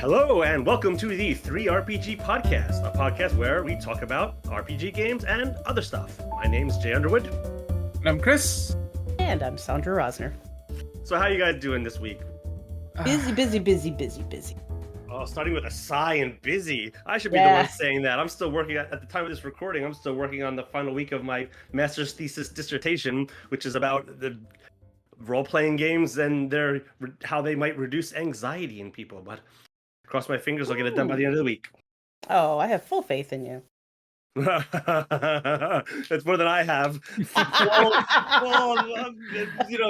Hello and welcome to the 3RPG podcast, a podcast where we talk about RPG games and other stuff. My name's Jay Underwood. And I'm Chris. And I'm Sandra Rosner. So how you guys doing this week? Busy. Oh, starting with a sigh and busy. I should be the one saying that. I'm still working, at the time of this recording, I'm still working on the final week of my master's thesis dissertation, which is about the role-playing games and how they might reduce anxiety in people. But cross my fingers, I'll get it done by the end of the week. Oh, I have full faith in you. That's more than I have.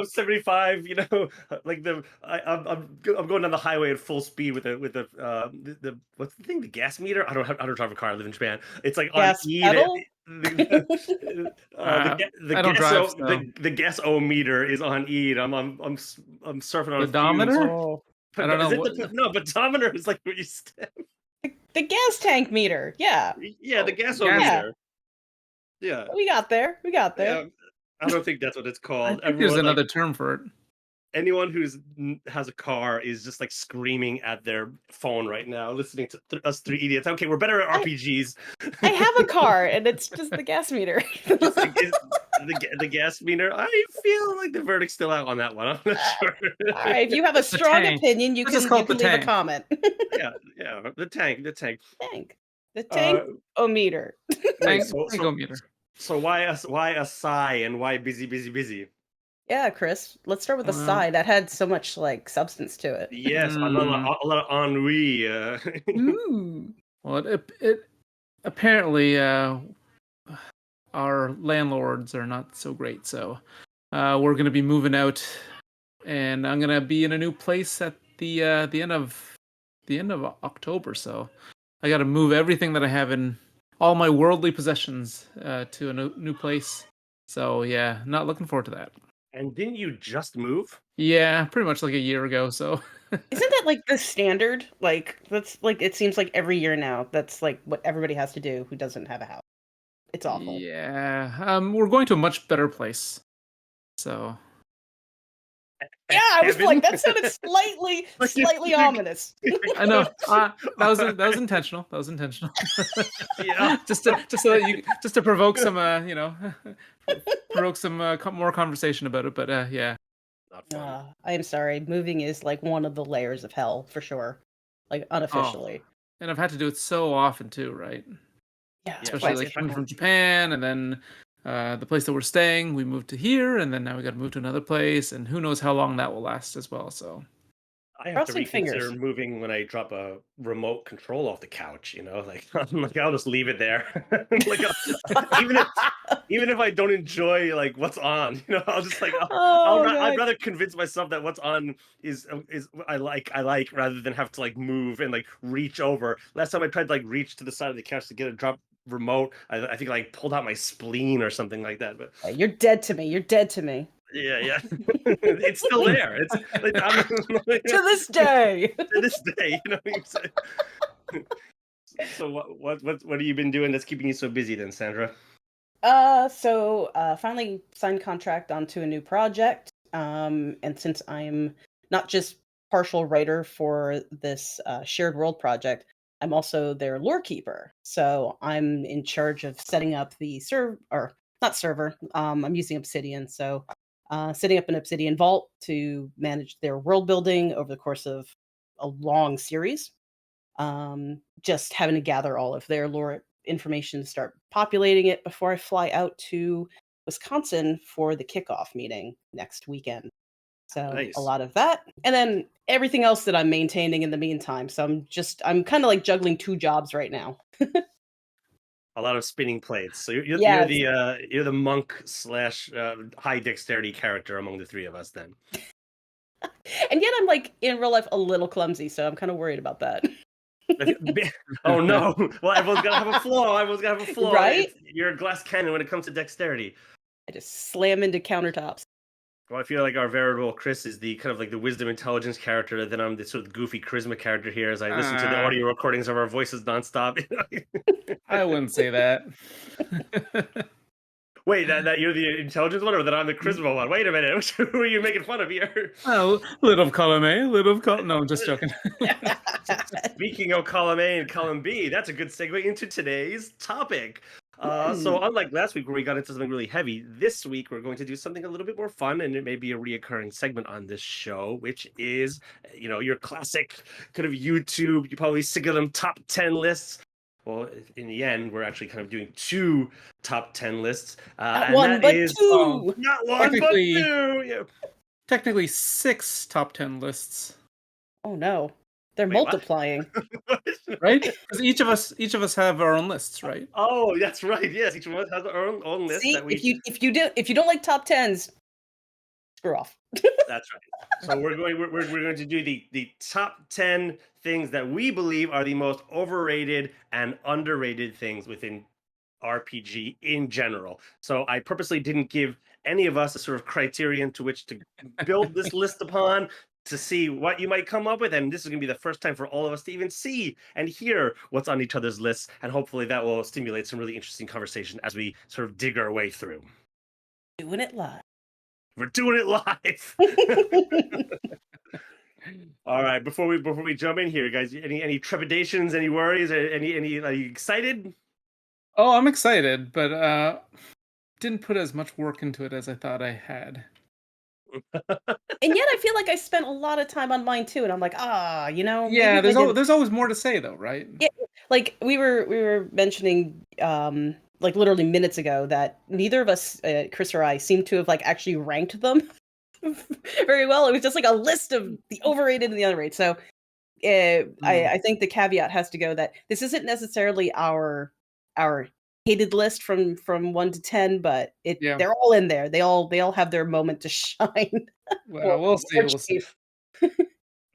75. I'm going down the highway at full speed with the what's the thing? The gas meter? I don't drive a car. I live in Japan. It's like gas on E. pedal? The gas-o meter is on E. I'm surfing on pedometer. Oh. I don't know. No, pedometer is like where you step. The gas tank meter. Yeah. Yeah, the gas-o meter. Yeah. We got there. Yeah, I don't think that's what it's called. I think there's another term for it. Anyone who has a car is just like screaming at their phone right now, listening to us three idiots. Okay, we're better at RPGs. I have a car, and it's just the gas meter. the gas meter. I feel like the verdict's still out on that one. I'm not sure. All right, if you have a strong opinion, you can leave a comment. yeah, the tank. The tank-o-meter. Tank-o-meter. So why a sigh and why busy? Yeah, Chris. Let's start with the sigh. That had so much like substance to it. Yes, a lot of ennui. Ooh. Well, it apparently our landlords are not so great, so we're gonna be moving out, and I'm gonna be in a new place at the end of October. So I got to move everything that I have in all my worldly possessions to a new place. So yeah, not looking forward to that. And didn't you just move? Yeah, pretty much like a year ago. So isn't that like the standard? Like that's like it seems like every year now. That's like what everybody has to do who doesn't have a house. It's awful. Yeah, we're going to a much better place. So yeah, I was like that sounded slightly ominous. I know that was intentional. That was intentional. Yeah, just to provoke some more conversation about it. But yeah. I am sorry. Moving is like one of the layers of hell for sure. Like unofficially. And I've had to do it so often too, right? Yeah, especially like coming from Japan, and then the place that we're staying, we moved to here, and then now we got to move to another place, and who knows how long that will last as well. So I have to reconsider moving when I drop a remote control off the couch. I'll just leave it there. Even if I don't enjoy like what's on, I'll just like I'd rather convince myself that what's on is I like rather than have to like move and like reach over. Last time I tried to like reach to the side of the couch to get a drop remote, I think I like pulled out my spleen or something like that. But you're dead to me. Yeah. It's still there. It's like, to this day. So what have you been doing that's keeping you so busy then, Sandra? So finally signed contract onto a new project. And since I'm not just partial writer for this shared world project, I'm also their lore keeper. So I'm in charge of setting up the I'm using Obsidian. So setting up an Obsidian vault to manage their world building over the course of a long series. Just having to gather all of their lore information to start populating it before I fly out to Wisconsin for the kickoff meeting next weekend. So nice. A lot of that. And then everything else that I'm maintaining in the meantime. So I'm kind of like juggling two jobs right now. A lot of spinning plates. So you're the monk / high dexterity character among the three of us then. And yet I'm like in real life a little clumsy, so I'm kind of worried about that. Oh no! Well, everyone's gotta have a flaw. Right? You're a glass cannon when it comes to dexterity. I just slam into countertops. Well, I feel like our veritable Chris is the kind of like the wisdom intelligence character, then I'm the sort of goofy charisma character here as I listen to the audio recordings of our voices nonstop. I wouldn't say that. Wait, that you're the intelligence one, or that I'm the charisma one? Wait a minute, who are you making fun of here? Oh, little column A, little column. No, I'm just joking. Speaking of column A and column B, that's a good segue into today's topic. So unlike last week where we got into something really heavy, this week we're going to do something a little bit more fun, and it may be a reoccurring segment on this show, which is, your classic kind of YouTube, you probably sick of them top 10 lists. Well, in the end, we're actually kind of doing 2 top 10 lists. Not and one, that but is 2. not one, but 2. Yeah. Technically 6 top 10 lists. Oh no. They're Wait, what? multiplying. Right? Because each of us have our own lists, right? Oh, that's right. Yes, each one has our own list. See, that we... if you don't like top 10s, screw off. That's right. So we're going to do the top 10 things that we believe are the most overrated and underrated things within RPG in general. So I purposely didn't give any of us a sort of criterion to which to build this list upon, to see what you might come up with, and this is going to be the first time for all of us to even see and hear what's on each other's lists, and hopefully that will stimulate some really interesting conversation as we sort of dig our way through. Doing it live. We're doing it live. All right, before we jump in here, guys, any trepidations, any worries, any are you excited? Oh, I'm excited, but didn't put as much work into it as I thought I had. And yet I feel like I spent a lot of time on mine too, and I'm like, Yeah, there's always more to say though, right? Yeah, like we were mentioning like literally minutes ago that neither of us, Chris or I, seem to have like actually ranked them very well. It was just like a list of the overrated and the underrated. So I think the caveat has to go that this isn't necessarily our hated list from 1 to 10, but they're all in there. They all have their moment to shine. Well, we'll see.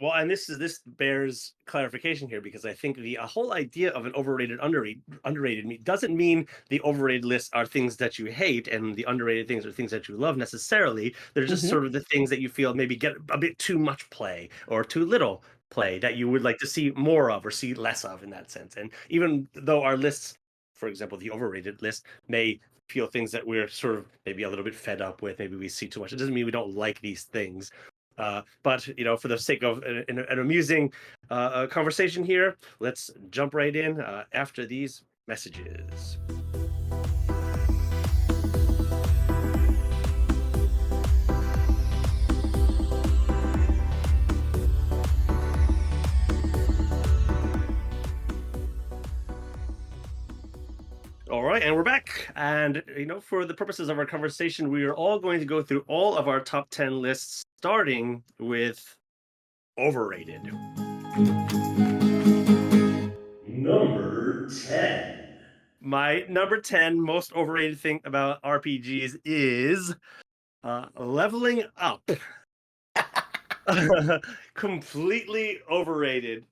Well, and this bears clarification here, because I think the whole idea of an overrated, underrated doesn't mean the overrated lists are things that you hate and the underrated things are things that you love necessarily. They're just sort of the things that you feel maybe get a bit too much play or too little play that you would like to see more of or see less of in that sense. And even though our lists, for example, the overrated list, may feel things that we're sort of maybe a little bit fed up with, maybe we see too much, it doesn't mean we don't like these things. But for the sake of an amusing conversation here, let's jump right in after these messages. All right, and we're back. And, for the purposes of our conversation, we are all going to go through all of our top 10 lists, starting with Overrated. Number 10. My number 10 most overrated thing about RPGs is leveling up. Completely overrated.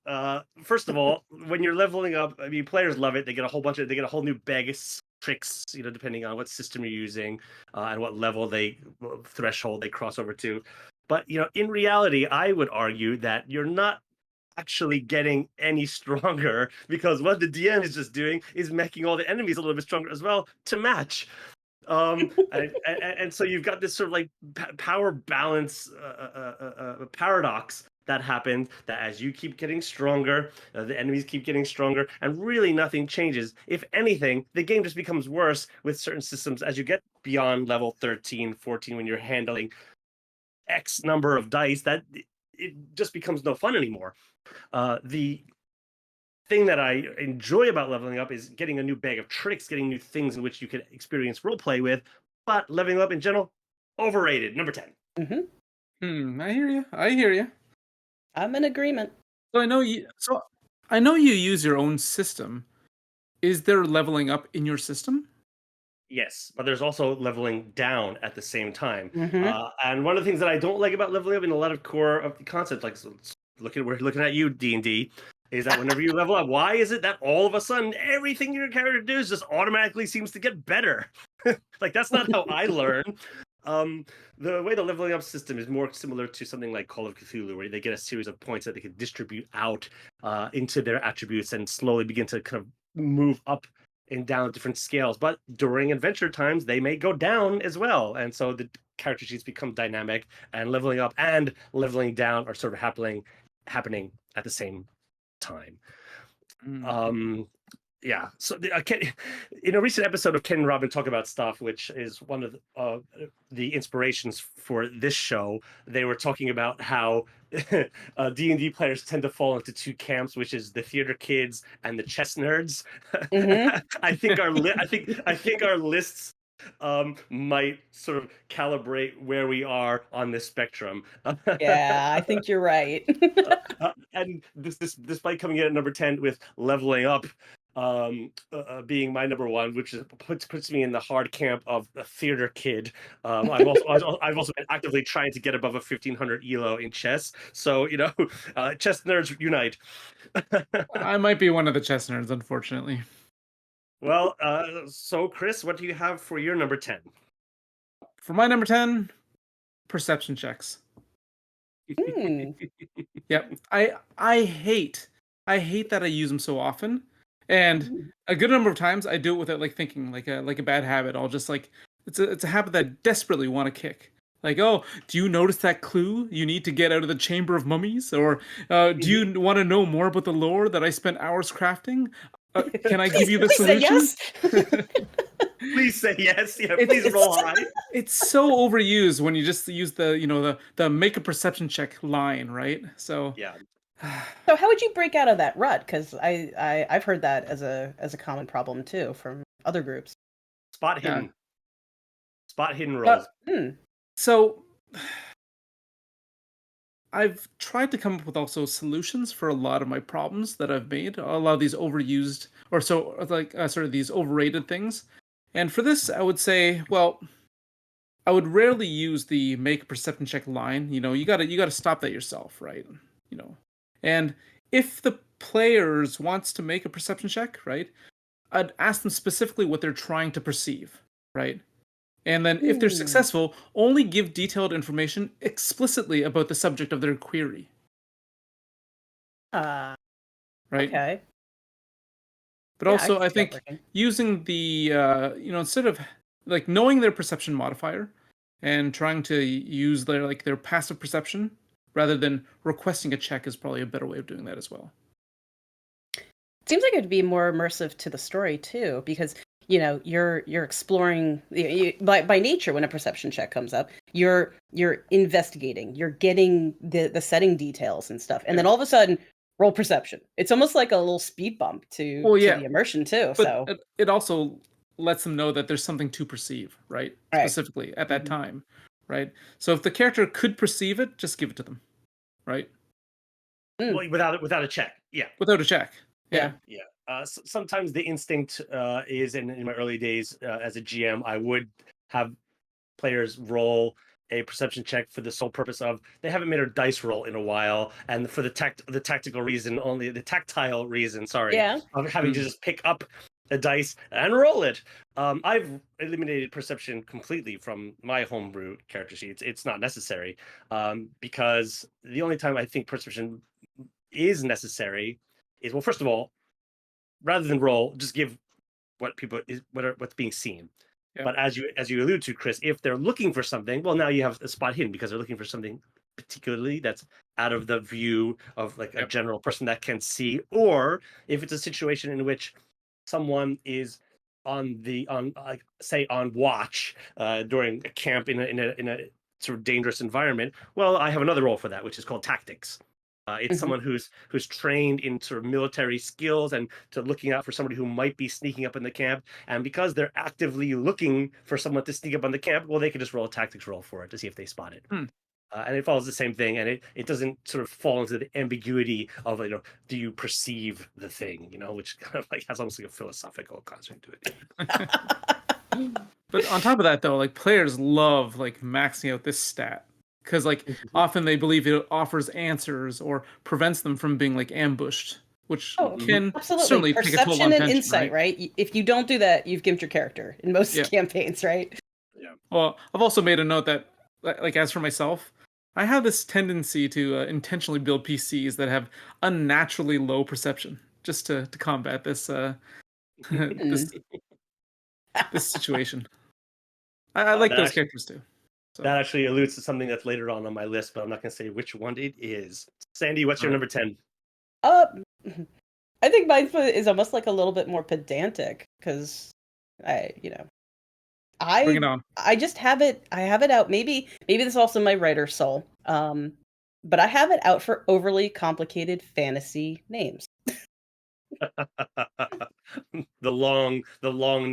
First of all, when you're leveling up, I mean, players love it. They get a whole new bag of tricks, depending on what system you're using and what level threshold they cross over to. But in reality, I would argue that you're not actually getting any stronger, because what the DM is just doing is making all the enemies a little bit stronger as well to match. And so you've got this sort of like power balance paradox that happens, that as you keep getting stronger, the enemies keep getting stronger, and really nothing changes. If anything, the game just becomes worse with certain systems as you get beyond level 13, 14, when you're handling X number of dice, that it just becomes no fun anymore. The thing that I enjoy about leveling up is getting a new bag of tricks, getting new things in which you can experience roleplay with. But leveling up in general, overrated. Number 10. I hear you. I'm in agreement. So I know you use your own system. Is there leveling up in your system? Yes, but there's also leveling down at the same time. And one of the things that I don't like about leveling up in a lot of core of the concept, like we're looking at you, D&D, is that whenever you level up, why is it that all of a sudden everything your character does just automatically seems to get better? Like, that's not how I learn. The way the leveling up system is more similar to something like Call of Cthulhu, where they get a series of points that they can distribute out into their attributes and slowly begin to kind of move up and down different scales. But during adventure times, they may go down as well. And so the character sheets become dynamic, and leveling up and leveling down are sort of happening at the same time. Mm. Yeah. So in a recent episode of Ken and Robin Talk About Stuff, which is one of the inspirations for this show, they were talking about how D&D players tend to fall into two camps, which is the theater kids and the chess nerds. Mhm. I think I think our lists might sort of calibrate where we are on this spectrum. Yeah, I think you're right. And this might coming in at number 10 with leveling up being my number one, which is puts me in the hard camp of a theater kid. I've also been actively trying to get above a 1500 elo in chess. So chess nerds unite. I might be one of the chess nerds, unfortunately. Well, so Chris, what do you have for your number 10? For my number 10, perception checks. Hmm. Yep. I hate that I use them so often. And a good number of times I do it without like thinking, like a bad habit. I'll just like it's a habit that I desperately want to kick. Like, oh, do you notice that clue you need to get out of the chamber of mummies? Or do you want to know more about the lore that I spent hours crafting? Can I give you the Please say solution? yes. Please say yes. Yeah, please roll high. It's so overused when you just use the make a perception check line, right? So Yeah. So how would you break out of that rut? Because I've heard that as a common problem too from other groups. Spot Yeah. hidden. Spot hidden rolls. So I've tried to come up with also solutions for a lot of my problems that I've made. A lot of these overused or so like sort of these overrated things. And for this, I would say, well, I would rarely use the make a perception check line. You gotta stop that yourself, right? And if the players wants to make a perception check, right, I'd ask them specifically what they're trying to perceive, right? And then if they're successful, only give detailed information explicitly about the subject of their query. Right? Okay. But Yeah, also, can I see that think working. using the, instead of like knowing their perception modifier and trying to use their passive perception rather than requesting a check is probably a better way of doing that as well. Seems like it'd be more immersive to the story too, because you're exploring by nature. When a perception check comes up, you're investigating, you're getting the setting details and stuff, and then all of a sudden roll perception. It's almost like a little speed bump to the immersion too. But So it also lets them know that there's something to perceive, right? Specifically at that time, right? So if the character could perceive it, just give it to them, right? Well, without a check. Yeah. Without a check. Yeah. Sometimes the instinct is in my early days as a GM, I would have players roll a perception check for the sole purpose of they haven't made a dice roll in a while, and for the tactile reason, of having to just pick up a dice and roll it. I've eliminated perception completely from my homebrew character sheets. It's not necessary because the only time I think perception is necessary is, well, first of all, rather than roll, just give what's being seen. Yep. But as you allude to, Chris, if they're looking for something, well, now you have a spot hidden because they're looking for something particularly that's out of the view of like a general person that can see, or if it's a situation in which someone is on watch during a camp in a sort of dangerous environment, well, I have another role for that, which is called tactics. It's someone who's trained in sort of military skills and to looking out for somebody who might be sneaking up in the camp. And because they're actively looking for someone to sneak up on the camp, well, they can just roll a tactics roll for it to see if they spot it. And it follows the same thing, and it doesn't sort of fall into the ambiguity of do you perceive the thing, which kind of like has almost like a philosophical concept to it. But on top of that, though, like players love like maxing out this stat. Because like often they believe it offers answers or prevents them from being like ambushed, which can certainly take a toll on perception and tension, insight, right? If you don't do that, you've gimped your character in most campaigns, right? Yeah. Well, I've also made a note that, like, as for myself, I have this tendency to intentionally build PCs that have unnaturally low perception, just to combat this this situation. I like those characters too. So. That actually alludes to something that's later on my list, but I'm not going to say which one it is. Sandy, what's your number 10? Uh, I think mine is almost like a little bit more pedantic because I Bring it on. I just have it. I have it out. Maybe this is also my writer soul. But I have it out for overly complicated fantasy names. The long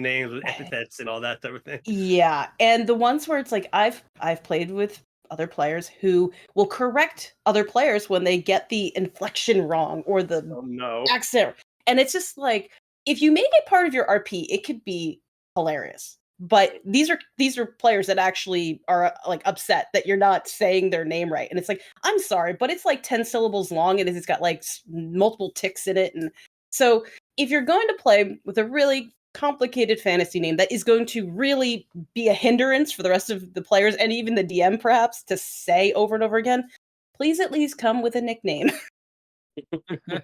names with epithets and all that type of thing. Yeah, and the ones where it's like I've played with other players who will correct other players when they get the inflection wrong or the Oh no. accent. And it's just like if you make it part of your RP, it could be hilarious. But these are players that actually are like upset that you're not saying their name right. And it's like, I'm sorry, but it's like 10 syllables long and it's got like multiple ticks in it. And so if you're going to play with a really complicated fantasy name that is going to really be a hindrance for the rest of the players and even the DM perhaps to say over and over again, please at least come with a nickname.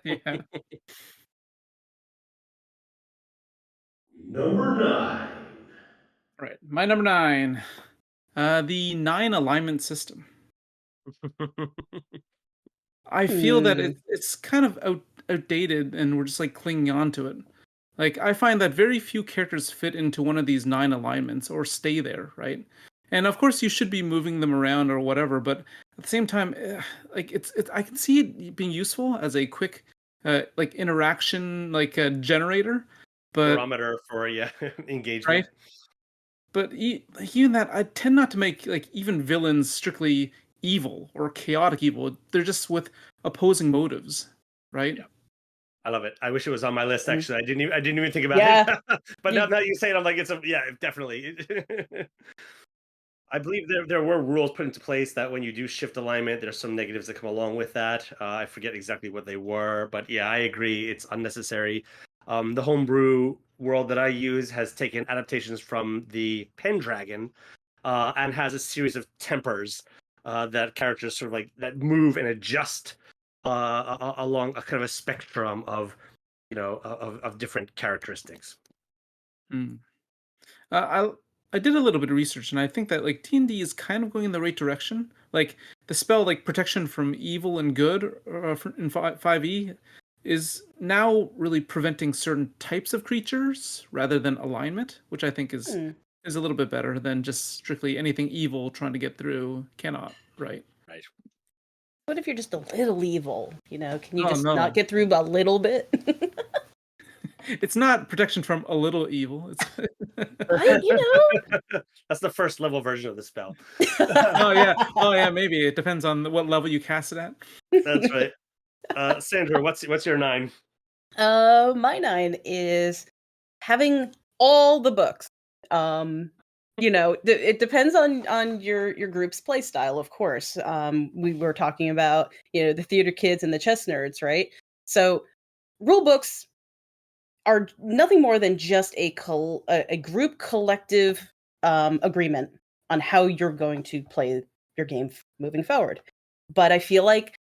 Yeah. Number 9. Right. My number 9. The 9 alignment system. I feel that it's kind of outdated and we're just like clinging on to it. Like I find that very few characters fit into one of these 9 alignments or stay there, right? And of course you should be moving them around or whatever, but at the same time like it's I can see it being useful as a quick like interaction like a generator, but Barometer for engagement. right? But even that, I tend not to make like even villains strictly evil or chaotic evil. They're just with opposing motives, right? Yeah. I love it. I wish it was on my list. Actually, I didn't even think about it. But now you say it, I'm like, definitely. I believe there were rules put into place that when you do shift alignment, there's some negatives that come along with that. I forget exactly what they were, but yeah, I agree. It's unnecessary. The homebrew world that I use has taken adaptations from the Pendragon, and has a series of tempers that characters sort of like that move and adjust along a kind of a spectrum of of different characteristics. Mm. I I did a little bit of research, and I think that like D&D is kind of going in the right direction. Like the spell, like protection from evil and good in 5e, is now really preventing certain types of creatures rather than alignment, which I think is a little bit better than just strictly anything evil trying to get through cannot. Right. Right. What if you're just a little evil? Can you Oh just not no. get through a little bit? It's not protection from a little evil. It's That's the first level version of the spell. oh yeah, maybe it depends on what level you cast it at. That's right. Sandra, what's your 9? My 9 is having all the books. It depends on your group's play style, of course. We were talking about the theater kids and the chess nerds, right? So rule books are nothing more than just a group collective agreement on how you're going to play your game moving forward. But I feel like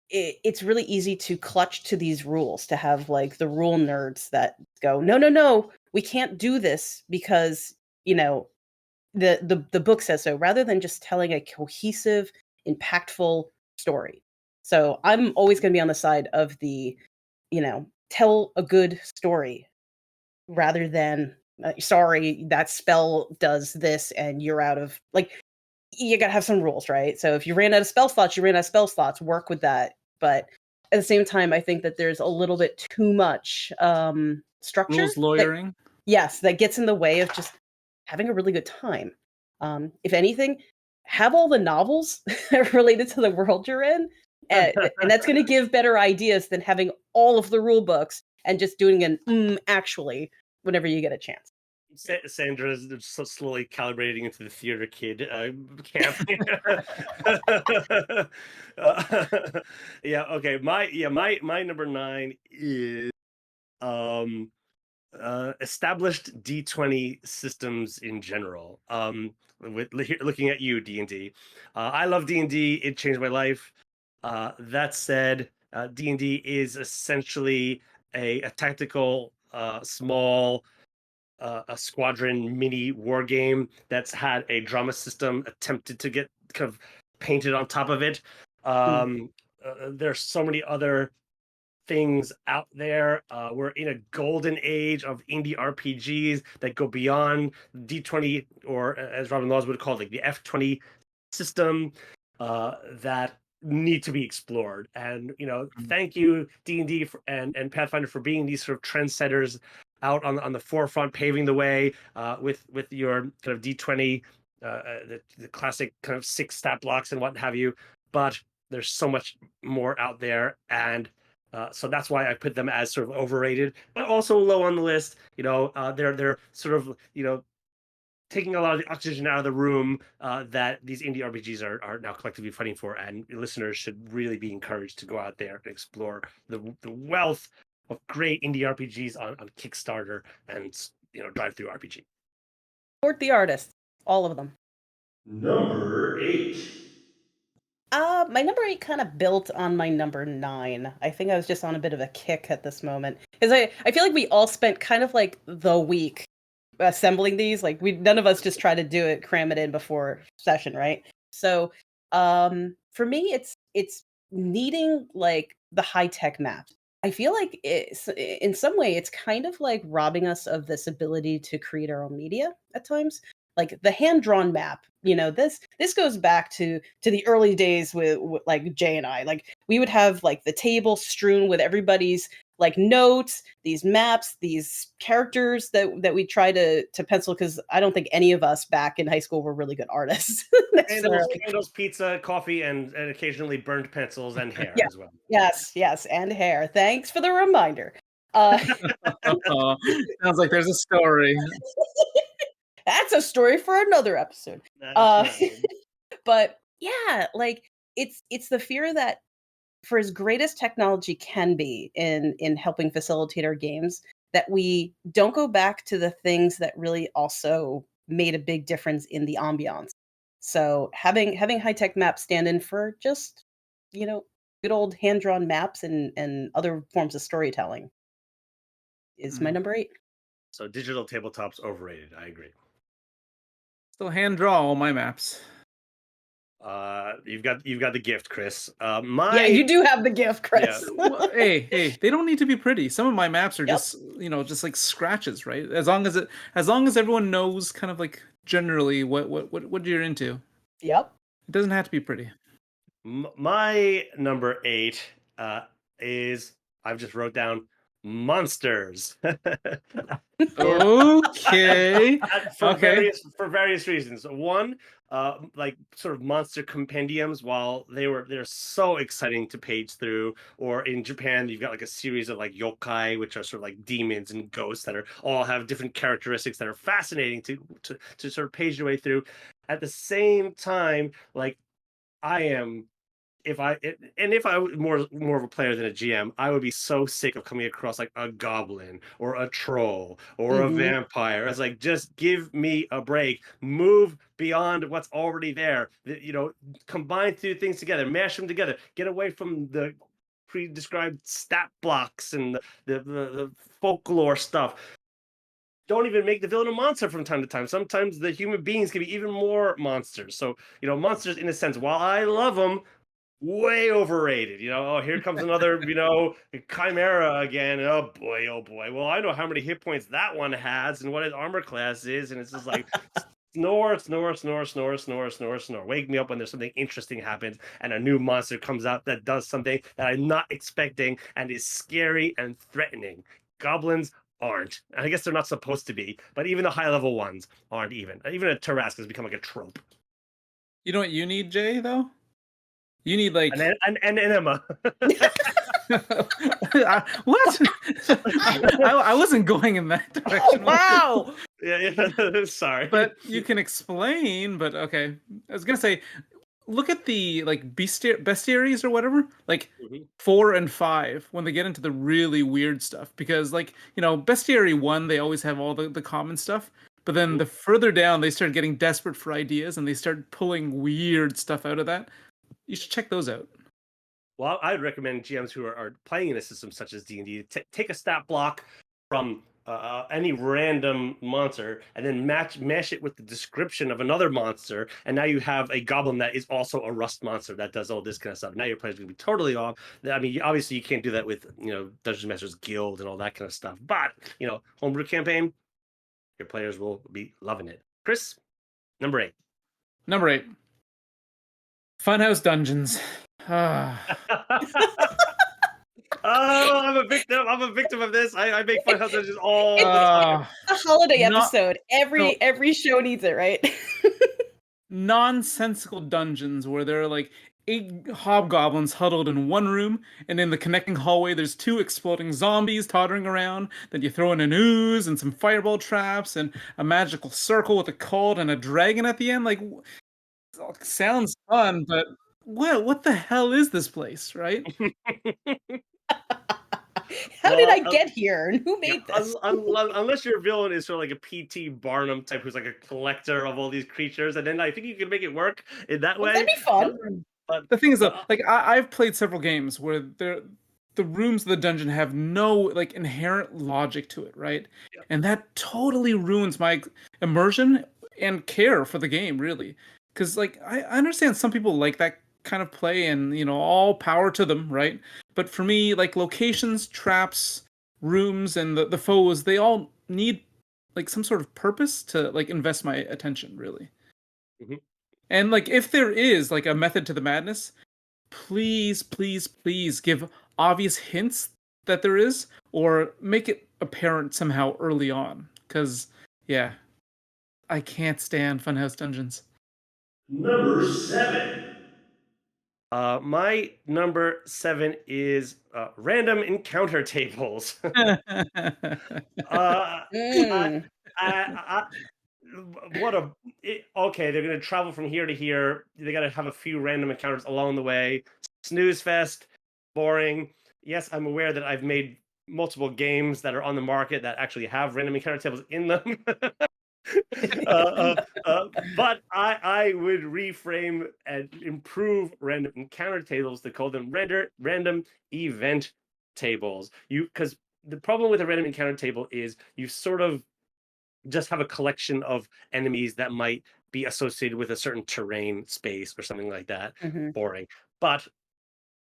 it's really easy to clutch to these rules, to have like the rule nerds that go, no, no, no, we can't do this because the book says so, rather than just telling a cohesive, impactful story. So I'm always going to be on the side of the tell a good story rather than sorry, that spell does this and you're out of like, you gotta have some rules, right? So if you ran out of spell slots, you ran out of spell slots, work with that. But at the same time, I think that there's a little bit too much structure Rules lawyering. that gets in the way of just having a really good time. If anything, have all the novels related to the world you're in, and that's going to give better ideas than having all of the rule books and just doing an actually whenever you get a chance. Sandra is so slowly calibrating into the theater kid camp. Yeah. Okay. My number 9 is established D20 systems in general. With looking at you, D&D. I love D&D. It changed my life. That said, D&D is essentially a tactical, small, a squadron mini war game that's had a drama system attempted to get kind of painted on top of it. There's so many other things out there. We're in a golden age of indie RPGs that go beyond D20, or as Robin Laws would call it, like the F20 system, that need to be explored. And thank you D&D and Pathfinder for being these sort of trendsetters out on the forefront, paving the way with your kind of D20, the classic kind of 6 stat blocks and what have you. But there's so much more out there, and so that's why I put them as sort of overrated, but also low on the list. They're sort of taking a lot of the oxygen out of the room that these indie RPGs are now collectively fighting for, and listeners should really be encouraged to go out there and explore the wealth of great indie RPGs on Kickstarter and drive through RPG. Support the artists, all of them. Number 8. My number 8 kind of built on my number 9. I think I was just on a bit of a kick at this moment, because I feel like we all spent kind of like the week assembling these. Like none of us just try to do it, cram it in before session, right? So for me, it's needing like the high-tech maps. I feel like it's in some way it's kind of like robbing us of this ability to create our own media at times. Like the hand-drawn map, this goes back to the early days with like Jay and I. Like we would have like the table strewn with everybody's like notes, these maps, these characters that we try to pencil, because I don't think any of us back in high school were really good artists. Candles, pizza, coffee, and occasionally burned pencils and hair as well. Yes, and hair. Thanks for the reminder. Sounds like there's a story. That's a story for another episode. But yeah, like it's the fear that for as great as technology can be in helping facilitate our games, that we don't go back to the things that really also made a big difference in the ambiance. So having high-tech maps stand in for just, good old hand-drawn maps and other forms of storytelling is my number 8. So digital tabletops overrated. I agree. Still hand draw all my maps. You've got the gift, Chris. Yeah, you do have the gift, Chris. Yeah. Well, hey, they don't need to be pretty. Some of my maps are just just like scratches, right? As long as everyone knows kind of like generally what you're into. Yep. It doesn't have to be pretty. My number 8 is, I've just wrote down monsters. Okay. For various reasons. One, like sort of monster compendiums, while they're so exciting to page through. Or in Japan, you've got like a series of like yokai, which are sort of like demons and ghosts that all have different characteristics that are fascinating to sort of page your way through. At the same time, like I am. If I was more of a player than a GM, I would be so sick of coming across like a goblin or a troll or a vampire. It's like, just give me a break. Move beyond what's already there. Combine two things together, mash them together. Get away from the pre-described stat blocks and the folklore stuff. Don't even make the villain a monster from time to time. Sometimes the human beings can be even more monsters. So, monsters, in a sense, while I love them, way overrated. Here comes another, chimera again. Oh boy. Well, I know how many hit points that one has and what his armor class is, and it's just like snore. Wake me up when there's something interesting happens and a new monster comes out that does something that I'm not expecting and is scary and threatening. Goblins aren't. And I guess they're not supposed to be, but even the high level ones aren't even. Even a Tarrasque has become like a trope. You know what you need, Jay, though? You need like an enema. What? I wasn't going in that direction. Wow. Yeah, sorry. But you can explain. But okay, I was gonna say, look at the like bestiaries or whatever, like 4 and 5 when they get into the really weird stuff. Because like bestiary 1, they always have all the common stuff. But then the further down, they start getting desperate for ideas and they start pulling weird stuff out of that. You should check those out. Well, I'd recommend GMs who are playing in a system such as D&D take a stat block from any random monster, and then mash it with the description of another monster, and now you have a goblin that is also a rust monster that does all this kind of stuff. Now your player's gonna be totally off. I mean, obviously you can't do that with Dungeons Masters Guild and all that kind of stuff, but homebrew campaign, your players will be loving it. Chris, number 8. Number 8. Funhouse Dungeons. Oh, I'm a victim. I'm a victim of this. I make Funhouse Dungeons all the time. A holiday episode. No. Every show needs it, right? Nonsensical dungeons where there are like 8 hobgoblins huddled in one room, and in the connecting hallway there's 2 exploding zombies tottering around. Then you throw in an ooze and some fireball traps and a magical circle with a cult and a dragon at the end. Like, sounds fun, but what the hell is this place, right? How did I get here? And who made this? Unless your villain is sort of like a P.T. Barnum type, who's like a collector of all these creatures, and then I think you can make it work in that way. That'd be fun. But the thing is, though, like I've played several games where the rooms of the dungeon have no like inherent logic to it, right? Yeah. And that totally ruins my immersion and care for the game, really. Because like I understand some people like that kind of play, and all power to them, right? But for me, like locations, traps, rooms, and the foes, they all need like some sort of purpose to like invest my attention, really. Mm-hmm. And like if there is like a method to the madness, please give obvious hints that there is, or make it apparent somehow early on. Because yeah, I can't stand Funhouse Dungeons. Number 7. My number 7 is random encounter tables. Okay, they're gonna travel from here to here. They gotta have a few random encounters along the way. Snooze fest, boring. Yes, I'm aware that I've made multiple games that are on the market that actually have random encounter tables in them. But I would reframe and improve random encounter tables to call them random event tables. Because the problem with a random encounter table is you sort of just have a collection of enemies that might be associated with a certain terrain, space, or something like that. Mm-hmm. Boring. But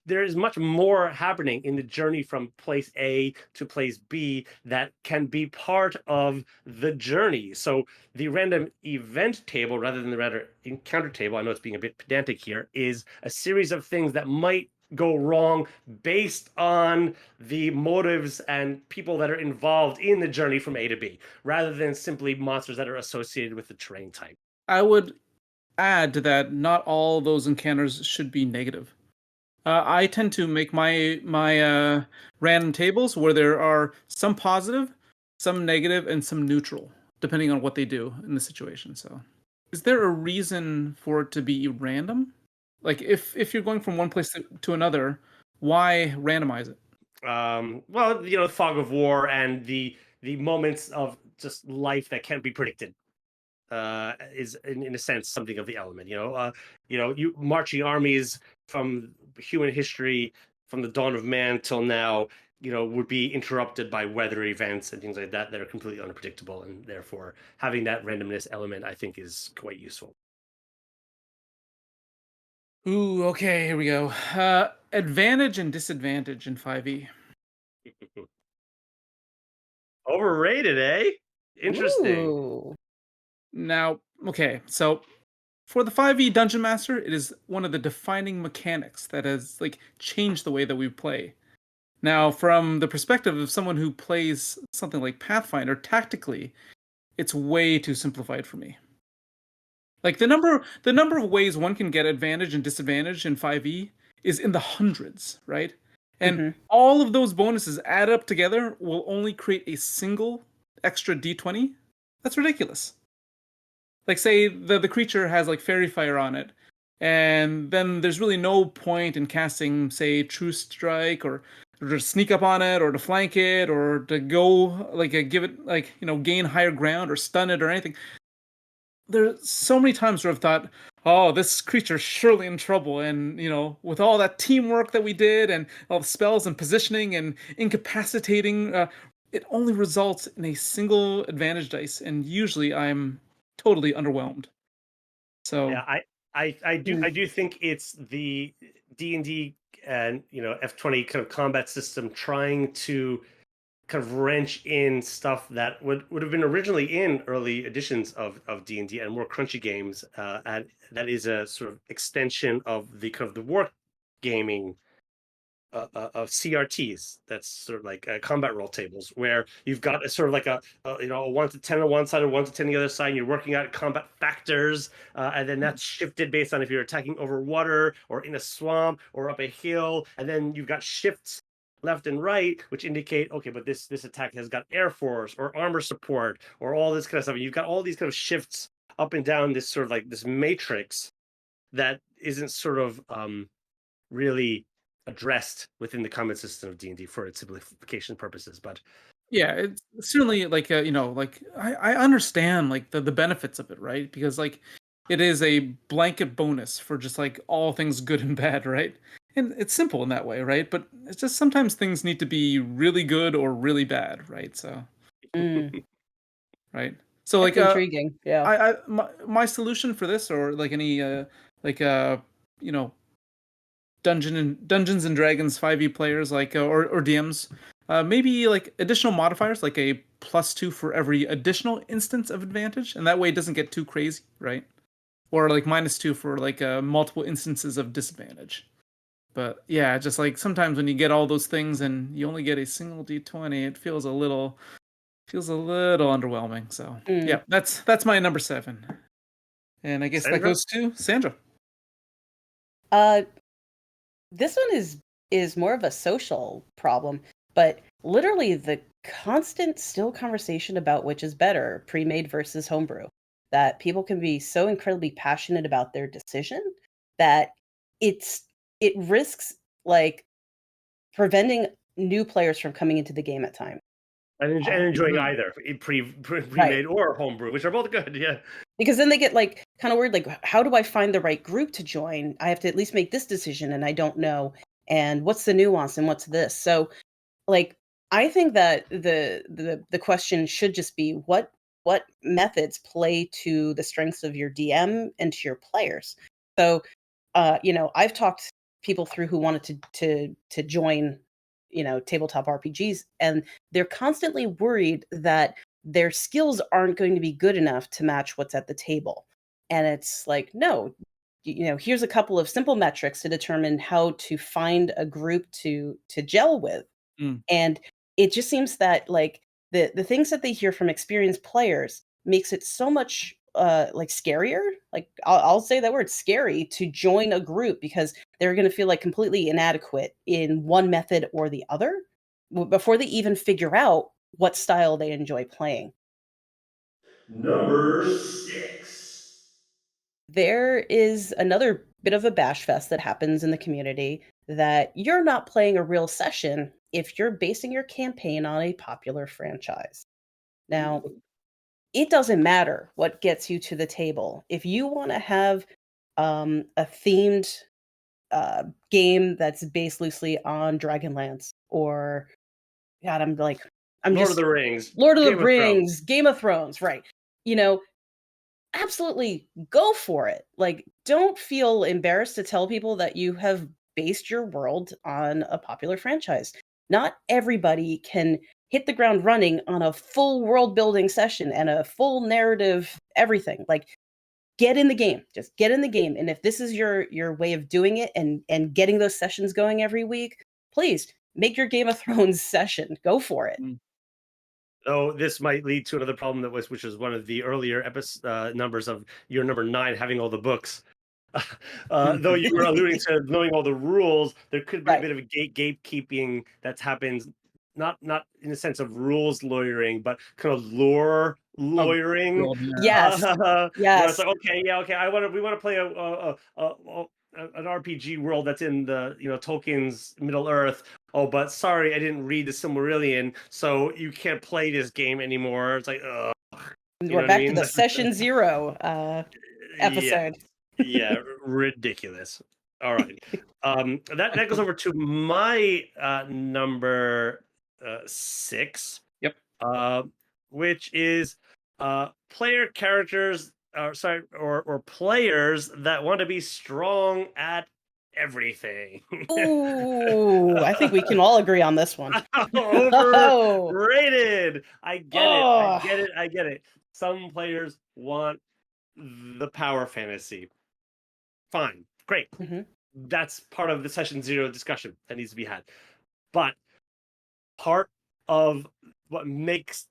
there is much more happening in the journey from place A to place B that can be part of the journey. So the random event table, rather than the random encounter table, I know it's being a bit pedantic here, is a series of things that might go wrong based on the motives and people that are involved in the journey from A to B, rather than simply monsters that are associated with the terrain type. I would add to that, not all those encounters should be negative. I tend to make my random tables where there are some positive, some negative, and some neutral, depending on what they do in the situation. So, is there a reason for it to be random? Like, if you're going from one place to another, why randomize it? Well, the fog of war and the moments of just life that can't be predicted. Is in a sense something of the element. You marching armies from human history, from the dawn of man till now, would be interrupted by weather events and things like that are completely unpredictable, and therefore having that randomness element, I think, is quite useful. Ooh, okay, here we go. Advantage and disadvantage in 5e. Overrated, eh? Interesting. Ooh. Now, okay, so for the 5e Dungeon Master, it is one of the defining mechanics that has like changed the way that we play. Now, from the perspective of someone who plays something like Pathfinder, tactically, it's way too simplified for me. Like the number of ways one can get advantage and disadvantage in 5e is in the hundreds, right? And all of those bonuses add up together will only create a single extra d20. That's ridiculous. Like, say the creature has like fairy fire on it, and then there's really no point in casting, say, True Strike, or to sneak up on it, or to flank it, or to go like give it like gain higher ground, or stun it, or anything. There's so many times where I've thought, oh, this creature's surely in trouble, and with all that teamwork that we did, and all the spells and positioning and incapacitating it only results in a single advantage dice, and usually I'm totally underwhelmed. So Yeah, I do think it's the D&D and F20 kind of combat system trying to kind of wrench in stuff that would have been originally in early editions of D&D and more crunchy games, and that is a sort of extension of the kind of the war gaming of CRTs. That's sort of like combat roll tables, where you've got a sort of like a 1 to 10 on one side and 1 to 10 on the other side. And you're working out combat factors, and then that's shifted based on if you're attacking over water or in a swamp or up a hill. And then you've got shifts left and right, which indicate, okay, but this attack has got air force or armor support or all this kind of stuff. And you've got all these kind of shifts up and down this sort of like this matrix that isn't sort of really addressed within the combat system of D&D for its simplification purposes. But yeah, it's certainly like like I understand like the benefits of it, right? Because like it is a blanket bonus for just like all things good and bad, right? And it's simple in that way, right? But it's just sometimes things need to be really good or really bad, right? So Mm, right. So that's like intriguing. Yeah. my solution for this, or like any like you know Dungeons and Dragons 5e players, like or DMs, maybe like additional modifiers, like a +2 for every additional instance of advantage, and that way it doesn't get too crazy, right? Or like -2 for like multiple instances of disadvantage. But yeah, just like sometimes when you get all those things and you only get a single d20, it feels a little underwhelming. So Mm. yeah, that's my number 7, and I guess that Sandra? goes to Sandra. Uh, this one is more of a social problem, but literally the constant still conversation about which is better, pre-made versus homebrew. That people can be so incredibly passionate about their decision that it's it risks like preventing new players from coming into the game at times. And Uh, enjoying Mhm. either right. pre-made or homebrew, which are both good. Yeah. Because then they get like kind of weird, like, how do I find the right group to join? I have to at least make this decision and I don't know. And what's the nuance and what's this? So like I think that the question should just be what methods play to the strengths of your DM and to your players. So I've talked people through who wanted to join, tabletop RPGs, and they're constantly worried that their skills aren't going to be good enough to match what's at the table. And it's like, no, here's a couple of simple metrics to determine how to find a group to gel with. Mm. And it just seems that like the things that they hear from experienced players makes it so much like scarier. Like I'll say that word scary to join a group because they're going to feel like completely inadequate in one method or the other before they even figure out what style they enjoy playing. Number 6. There is another bit of a bash fest that happens in the community that you're not playing a real session if you're basing your campaign on a popular franchise. Now, it doesn't matter what gets you to the table. If you want to have a themed game that's based loosely on Dragonlance or God, I'm Lord of just the Rings, Lord of the Game of Thrones. Rings, Game of Thrones, right? You know, absolutely go for it. Like, don't feel embarrassed to tell people that you have based your world on a popular franchise. Not everybody can hit the ground running on a full world building session and a full narrative everything. Like, get in the game. Just get in the game. And if this is your way of doing it and getting those sessions going every week, please make your Game of Thrones session. Go for it. Mm. Oh, this might lead to another problem which was one of the earlier numbers of your number 9 having all the books. Though you were alluding to knowing all the rules, there could be a Right. bit of a gatekeeping that happens, not in the sense of rules lawyering, but kind of lore Oh, lawyering. God, yeah. Yes. Where it's Yes. like, okay, yeah, okay, we want to play an RPG world that's in the Tolkien's Middle Earth. Oh, but sorry, I didn't read the Silmarillion, so you can't play this game anymore. It's like, you We're know what I back to mean? the session 0 Yeah, episode. yeah, ridiculous. All right, that goes over to my number 6. which is player characters, or players that want to be strong at everything. Ooh, I think we can all agree on this one. Oh, Overrated. I get it. I get it. I get it. Some players want the power fantasy. Fine. Great. Mhm. That's part of the session 0 discussion that needs to be had. But part of what makes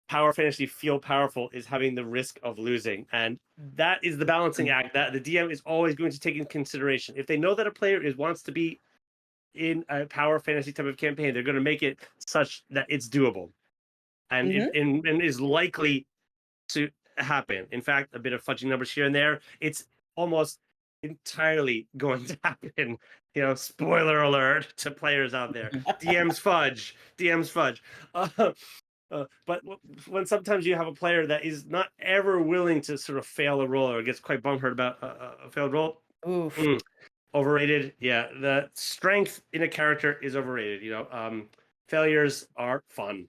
power fantasy feel powerful is having the risk of losing, and that is the balancing act that the DM is always going to take into consideration. If they know that a player wants to be in a power fantasy type of campaign, they're going to make it such that it's doable, and and is likely to happen. In fact, a bit of fudging numbers here and there, it's almost entirely going to happen. Spoiler alert to players out there. DMs fudge. But when sometimes you have a player that is not ever willing to sort of fail a roll or gets quite bumhurt about a failed roll, overrated. Yeah, the strength in a character is overrated. Failures are fun.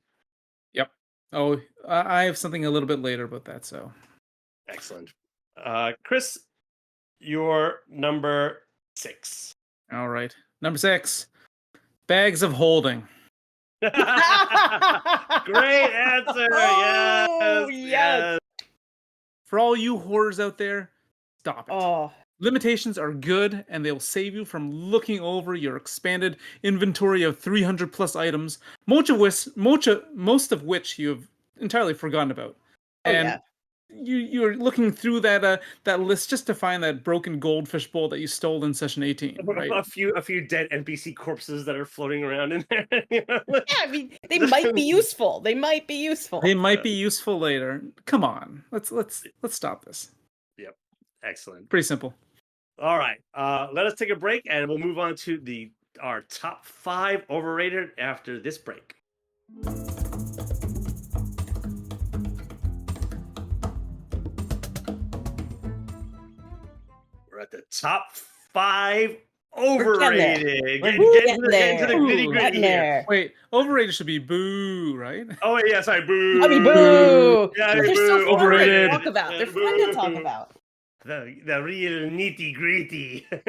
Yep. Oh, I have something a little bit later about that. So excellent. Chris, you're number 6. All right, number 6. Bags of holding. Great answer. Oh, yes. For all you hoarders out there, stop it. Oh. Limitations are good, and they'll save you from looking over your expanded inventory of 300 plus items, most of which you have entirely forgotten about. And you're looking through that list just to find that broken goldfish bowl that you stole in session 18, right? A few dead NPC corpses that are floating around in there. I mean, they might be useful. They might be useful later. Come on, let's stop this. Yep, excellent. Pretty simple. All right, let us take a break, and we'll move on to our top 5 overrated after this break. We're at the top 5 overrated. Getting to the nitty-gritty here. Wait, overrated should be boo, right? Oh yeah, sorry, boo. I mean, boo. Yeah, they're boo. so fun Overrated. to talk about. They're fun to talk about. The real nitty-gritty. I'm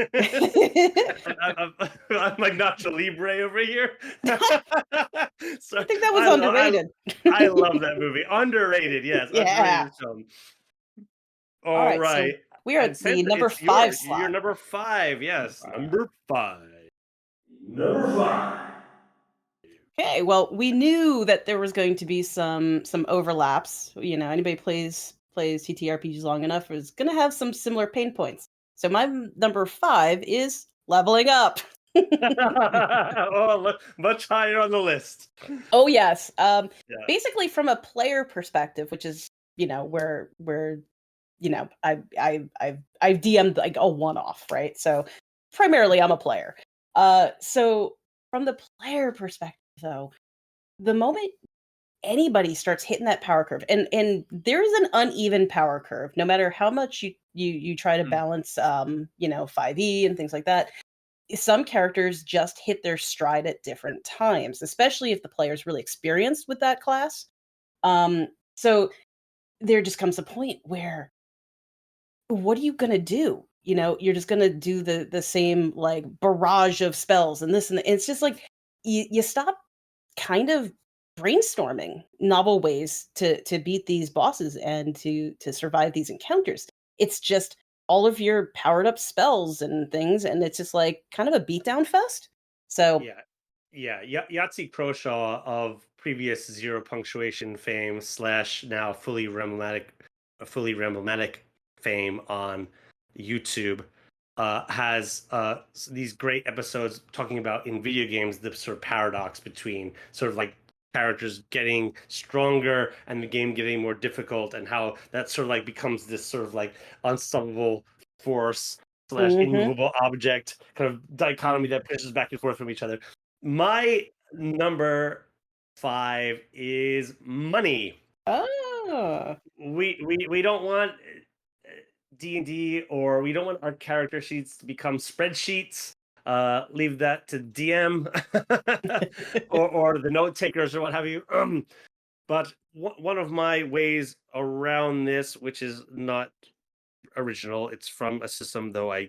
like Nacho Libre over here. So, I think that was underrated. I love that movie. Underrated, yes. Yeah. Underrated film. All right. So we are at the number 5 slot. You're number 5, yes. Number 5. Number 5. Okay, well, we knew that there was going to be some overlaps. Anybody plays TTRPGs long enough is going to have some similar pain points. So my number 5 is leveling up. Oh, much higher on the list. Oh yes. Basically, from a player perspective, which is where I've DM'd like a one-off, right? So primarily I'm a player. So from the player perspective, though, the moment anybody starts hitting that power curve, and there's an uneven power curve, no matter how much you try to balance 5e and things like that. Some characters just hit their stride at different times, especially if the player's really experienced with that class. So there just comes a point where, what are you gonna do? You're just gonna do the same like barrage of spells and this, and it's just like you stop kind of brainstorming novel ways to beat these bosses and to survive these encounters. It's just all of your powered up spells and things, and it's just like kind of a beatdown fest. So Yahtzee Croshaw of previous Zero Punctuation fame / now fully Ramblemanic fame on YouTube has these great episodes talking about in video games the sort of paradox between sort of like characters getting stronger and the game getting more difficult, and how that sort of like becomes this sort of like unstoppable force / immovable object kind of dichotomy that pushes back and forth from each other. My number 5 is money. Oh. We don't want D&D, or we don't want our character sheets to become spreadsheets. Leave that to DM or the note takers or what have you. But one of my ways around this, which is not original, it's from a system, though I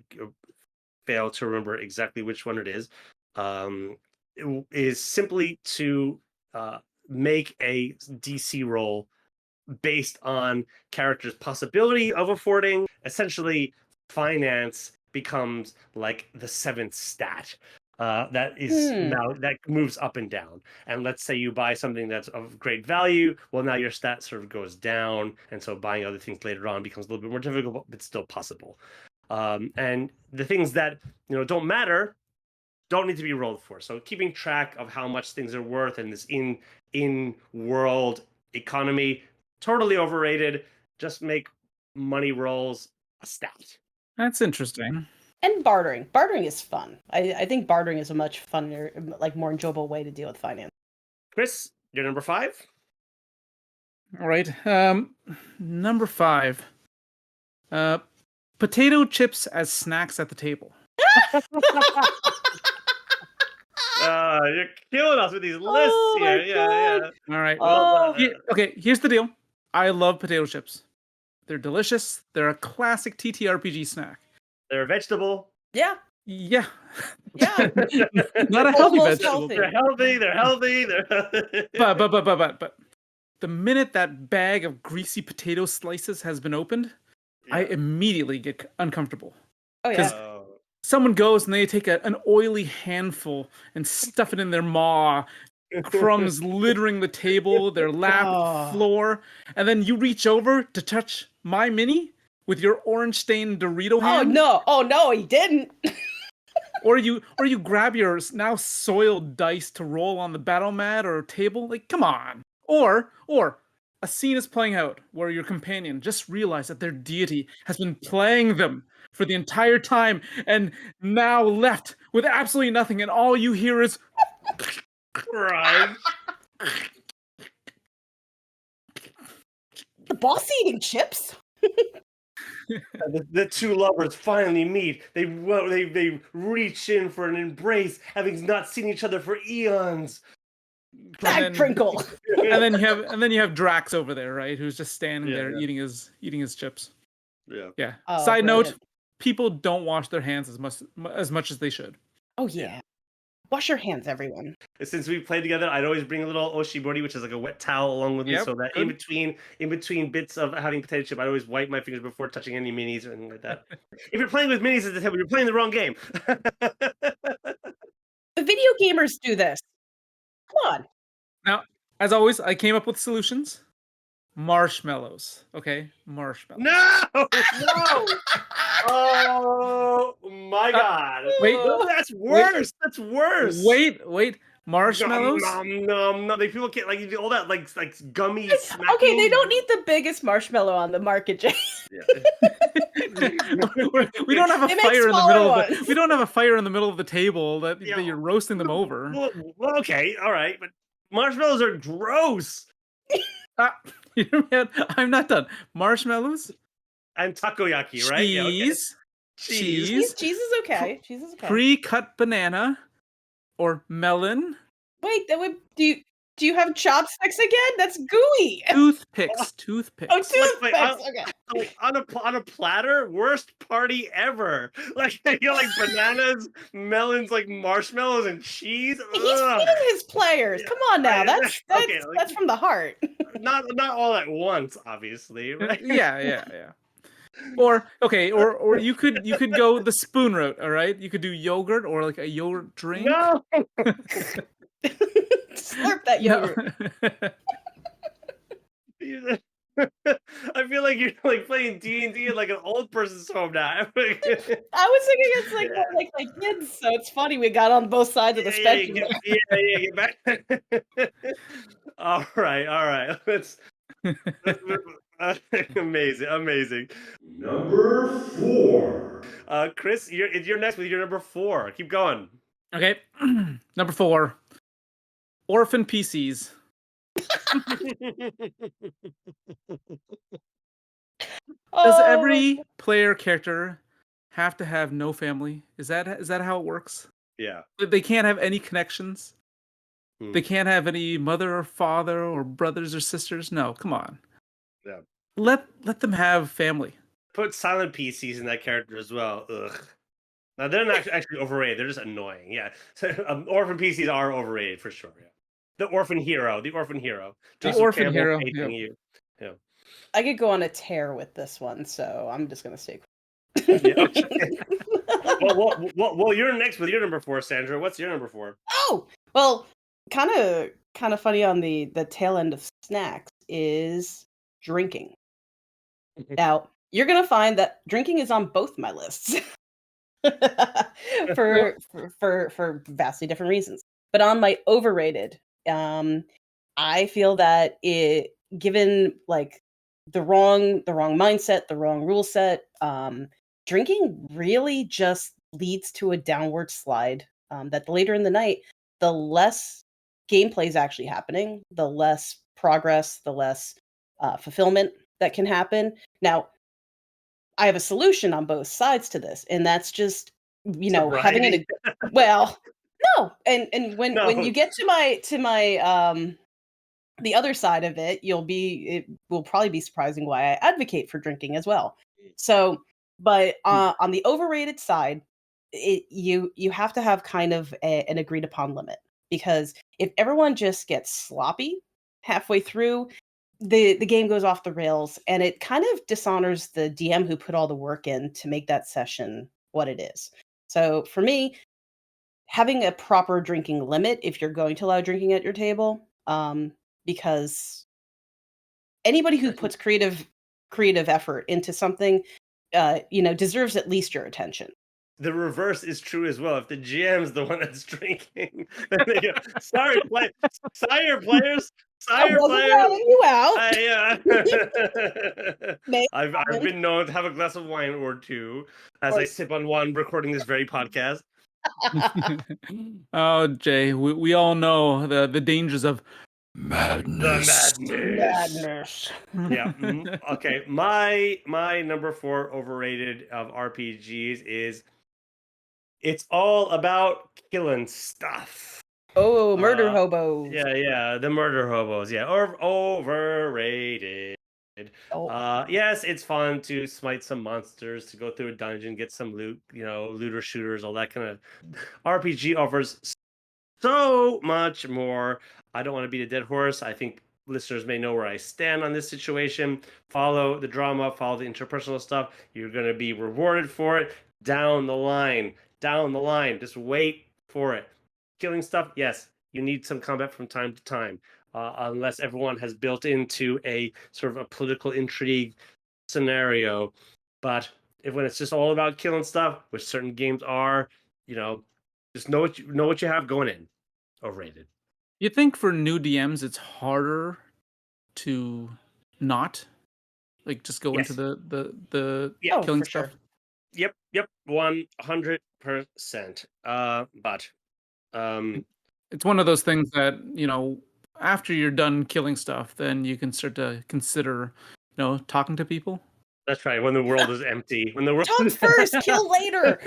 fail to remember exactly which one it is, is simply to make a DC roll based on characters' possibility of affording. Essentially, finance becomes like the seventh stat. That is now that moves up and down. And let's say you buy something that's of great value. Well, now your stat sort of goes down, and so buying other things later on becomes a little bit more difficult, but still possible. And the things that don't matter don't need to be rolled for. So keeping track of how much things are worth in this in world economy, totally overrated. Just make money rolls a stat. That's interesting. And bartering. Bartering is fun. I think bartering is a much funner, like more enjoyable way to deal with finance. Chris, you're number 5. All right. Number 5. Potato chips as snacks at the table. You're killing us with these lists here. Yeah. All right. Oh. Okay, here's the deal. I love potato chips. They're delicious. They're a classic TTRPG snack. They're a vegetable. Yeah. Yeah. Yeah. Not a healthy Almost vegetable. healthy. They're healthy. But the minute that bag of greasy potato slices has been opened, I immediately get uncomfortable. Oh yeah. Someone goes and they take an oily handful and stuff it in their maw, crumbs littering the table, their lap, floor, and then you reach over to touch my mini with your orange-stained Dorito hand. Oh no, he didn't. Or you grab your now soiled dice to roll on the battle mat or table. Like, come on. Or a scene is playing out where your companion just realized that their deity has been playing them for the entire time and now left with absolutely nothing, and all you hear is Right. The boss eating chips? The two lovers finally meet. They reach in for an embrace, having not seen each other for eons. That crinkle. And then you have Drax over there, right? Who's just standing there eating his chips. Yeah. Oh, Side brilliant. note: people don't wash their hands as much as they should. Oh yeah. Wash your hands, everyone. Since we played together, I'd always bring a little oshibori, which is like a wet towel, along with me, so that in between bits of having potato chip, I'd always wipe my fingers before touching any minis or anything like that. If you're playing with minis at the table, you're playing the wrong game. The video gamers do this. Come on. Now, as always, I came up with solutions. Marshmallows. Okay? Marshmallows. No! Oh my god. Wait. Oh, that's worse. That's worse. Wait. Marshmallows? No. They people get like all that like gummy smacking. Okay, they don't need the biggest marshmallow on the market, Jay. We don't have a They make fire in the smaller middle ones. we don't have a fire in the middle of the table that you're roasting them over. Well, okay, all right, but marshmallows are gross. I'm not done. Marshmallows And takoyaki, right? Cheese. Cheese. Cheese is okay. Cheese is okay. Pre-cut banana or melon. Wait, that would do you have chopsticks again? That's gooey. Toothpicks. Oh, toothpicks. Okay. Like on a platter, worst party ever. Like like bananas, melons, like marshmallows and cheese. He's feeding his players. Come on now. That's okay, like, that's from the heart. Not all at once, obviously, right? Yeah. Or you could go the spoon route, all right? You could do yogurt or like a yogurt drink. No. Slurp that yogurt. I feel like you're like playing D&D at like an old person's home now. I was thinking it's like kids, so it's funny we got on both sides of the spectrum. Get back. All right. Let's amazing. Number 4. Chris, you're next with your number 4. Keep going. Okay. Number 4. Orphan PCs. Does every player character have to have no family? Is that how it works? Yeah. They can't have any connections? They can't have any mother or father or brothers or sisters. No, come on. Yeah. Let them have family. Put silent PCs in that character as well. Ugh. Now they're not actually overrated. They're just annoying. Yeah. So, orphan PCs are overrated for sure. Yeah. The orphan hero. Joseph orphan Campbell hero, hating yep. you. Yeah. I could go on a tear with this one, so I'm just gonna stay. Yeah. Okay. well, you're next with your number 4, Sandra. What's your number 4? Oh, well, kind of funny on the tail end of snacks is drinking. Now, you're gonna find that drinking is on both my lists for vastly different reasons. But on my overrated, I feel that it given like the wrong mindset, the wrong rule set, drinking really just leads to a downward slide. That later in the night, the less gameplay is actually happening, the less progress, the less fulfillment that can happen. Now, I have a solution on both sides to this, and that's just having it. Well, no, and when you get to my the other side of it, it will probably be surprising why I advocate for drinking as well. So, but on the overrated side, you have to have kind of an agreed upon limit, because if everyone just gets sloppy halfway through, the game goes off the rails, and it kind of dishonors the DM who put all the work in to make that session what it is. So for me, having a proper drinking limit, if you're going to allow drinking at your table, because anybody who puts creative effort into something, deserves at least your attention. The reverse is true as well. If the GM's the one that's drinking, then they go, sorry players. I wasn't routing you out. I've been known to have a glass of wine or two as I sip on one recording this very podcast. Oh, Jay, we all know the dangers of madness. Madness. Yeah. Okay. My number 4 overrated of RPGs is it's all about killing stuff. Oh, murder hobos. Yeah, the murder hobos. Yeah, or overrated. Yes, it's fun to smite some monsters, to go through a dungeon, get some loot, looter shooters, all that kind of. RPG offers so much more. I don't want to beat a dead horse. I think listeners may know where I stand on this situation. Follow the drama, follow the interpersonal stuff. You're going to be rewarded for it down the line. Just wait for it. Killing stuff, yes, you need some combat from time to time, unless everyone has built into a sort of a political intrigue scenario. But when it's just all about killing stuff, which certain games are, just know what you have going in. Overrated. You think for new DMs it's harder to not just go into the killing stuff? Sure. Yep, 100%. But it's one of those things that after you're done killing stuff, then you can start to consider talking to people. That's right. When the world is empty, when the world talk first, kill later.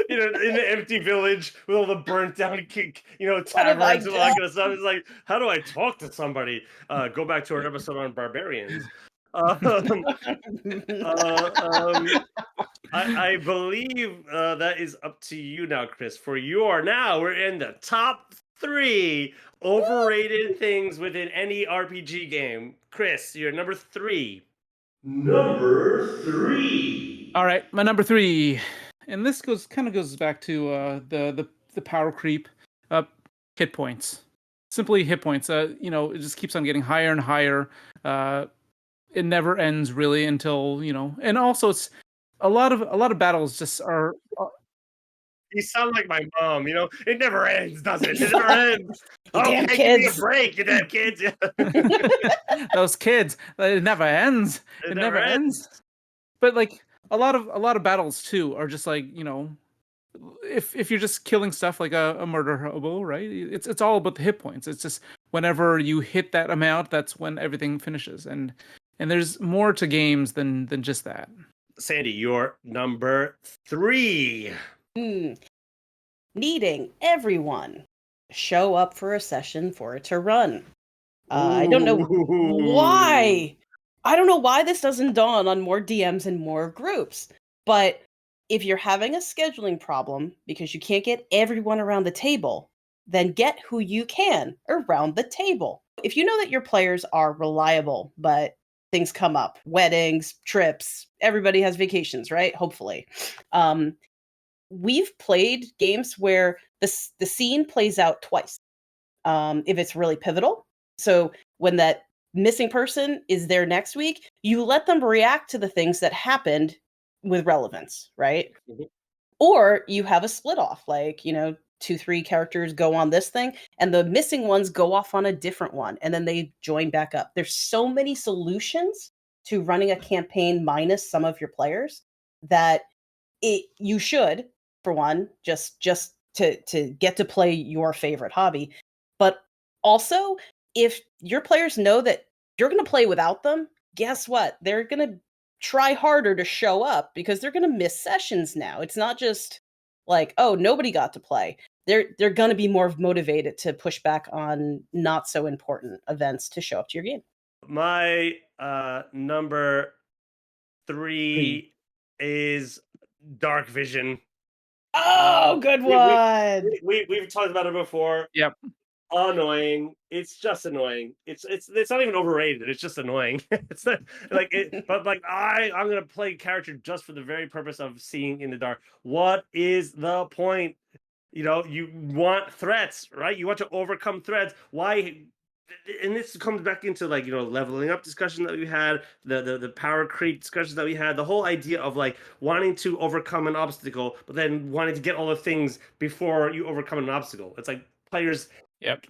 In the empty village with all the burnt down, taverns and all that kind of stuff. It's like, how do I talk to somebody? Go back to our episode on barbarians. I believe that is up to you now, Chris. For we're in the top 3 overrated things within any RPG game. Chris, you're number 3. Number 3. All right, my number 3, and this goes back to the power creep. Hit points, simply hit points. It just keeps on getting higher and higher. It never ends really until and also it's a lot of battles just are. You sound like my mom, it never ends, does it? It never ends. Damn kids. Give me a break, you damn kids. Those kids, it never ends. It never ends. But a lot of battles too are just if you're just killing stuff like a murder hobo, right? It's all about the hit points. It's just whenever you hit that amount, that's when everything finishes. And there's more to games than just that. Sandy, you're number 3. Needing everyone show up for a session for it to run. I don't know Ooh. why. I don't know why this doesn't dawn on more DMs and more groups. But if you're having a scheduling problem because you can't get everyone around the table, then get who you can around the table. If you know that your players are reliable, but things come up, weddings, trips, everybody has vacations, right? Hopefully. Um, we've played games where the scene plays out twice if it's really pivotal. So when that missing person is there next week, you let them react to the things that happened with relevance, right? Mhm. Or you have a split off, like, 2, 3 characters go on this thing, and the missing ones go off on a different one, and then they join back up. There's so many solutions to running a campaign minus some of your players that you should, for one, just to get to play your favorite hobby. But also, if your players know that you're going to play without them, guess what? They're going to try harder to show up because they're going to miss sessions now. It's not just like, oh, nobody got to play. They're going to be more motivated to push back on not so important events to show up to your game. My number Three. 3 is dark vision. Oh, good We, we, one. we've talked about it before. Yep. Annoying. It's just annoying. It's not even overrated. It's just annoying. It's not like it, but like I'm gonna play character just for the very purpose of seeing in the dark. What is the point? You want threats, right? You want to overcome threats. Why? And this comes back into like leveling up discussion that we had, the power creep discussions that we had, the whole idea of like wanting to overcome an obstacle, but then wanting to get all the things before you overcome an obstacle. It's like players. Yep.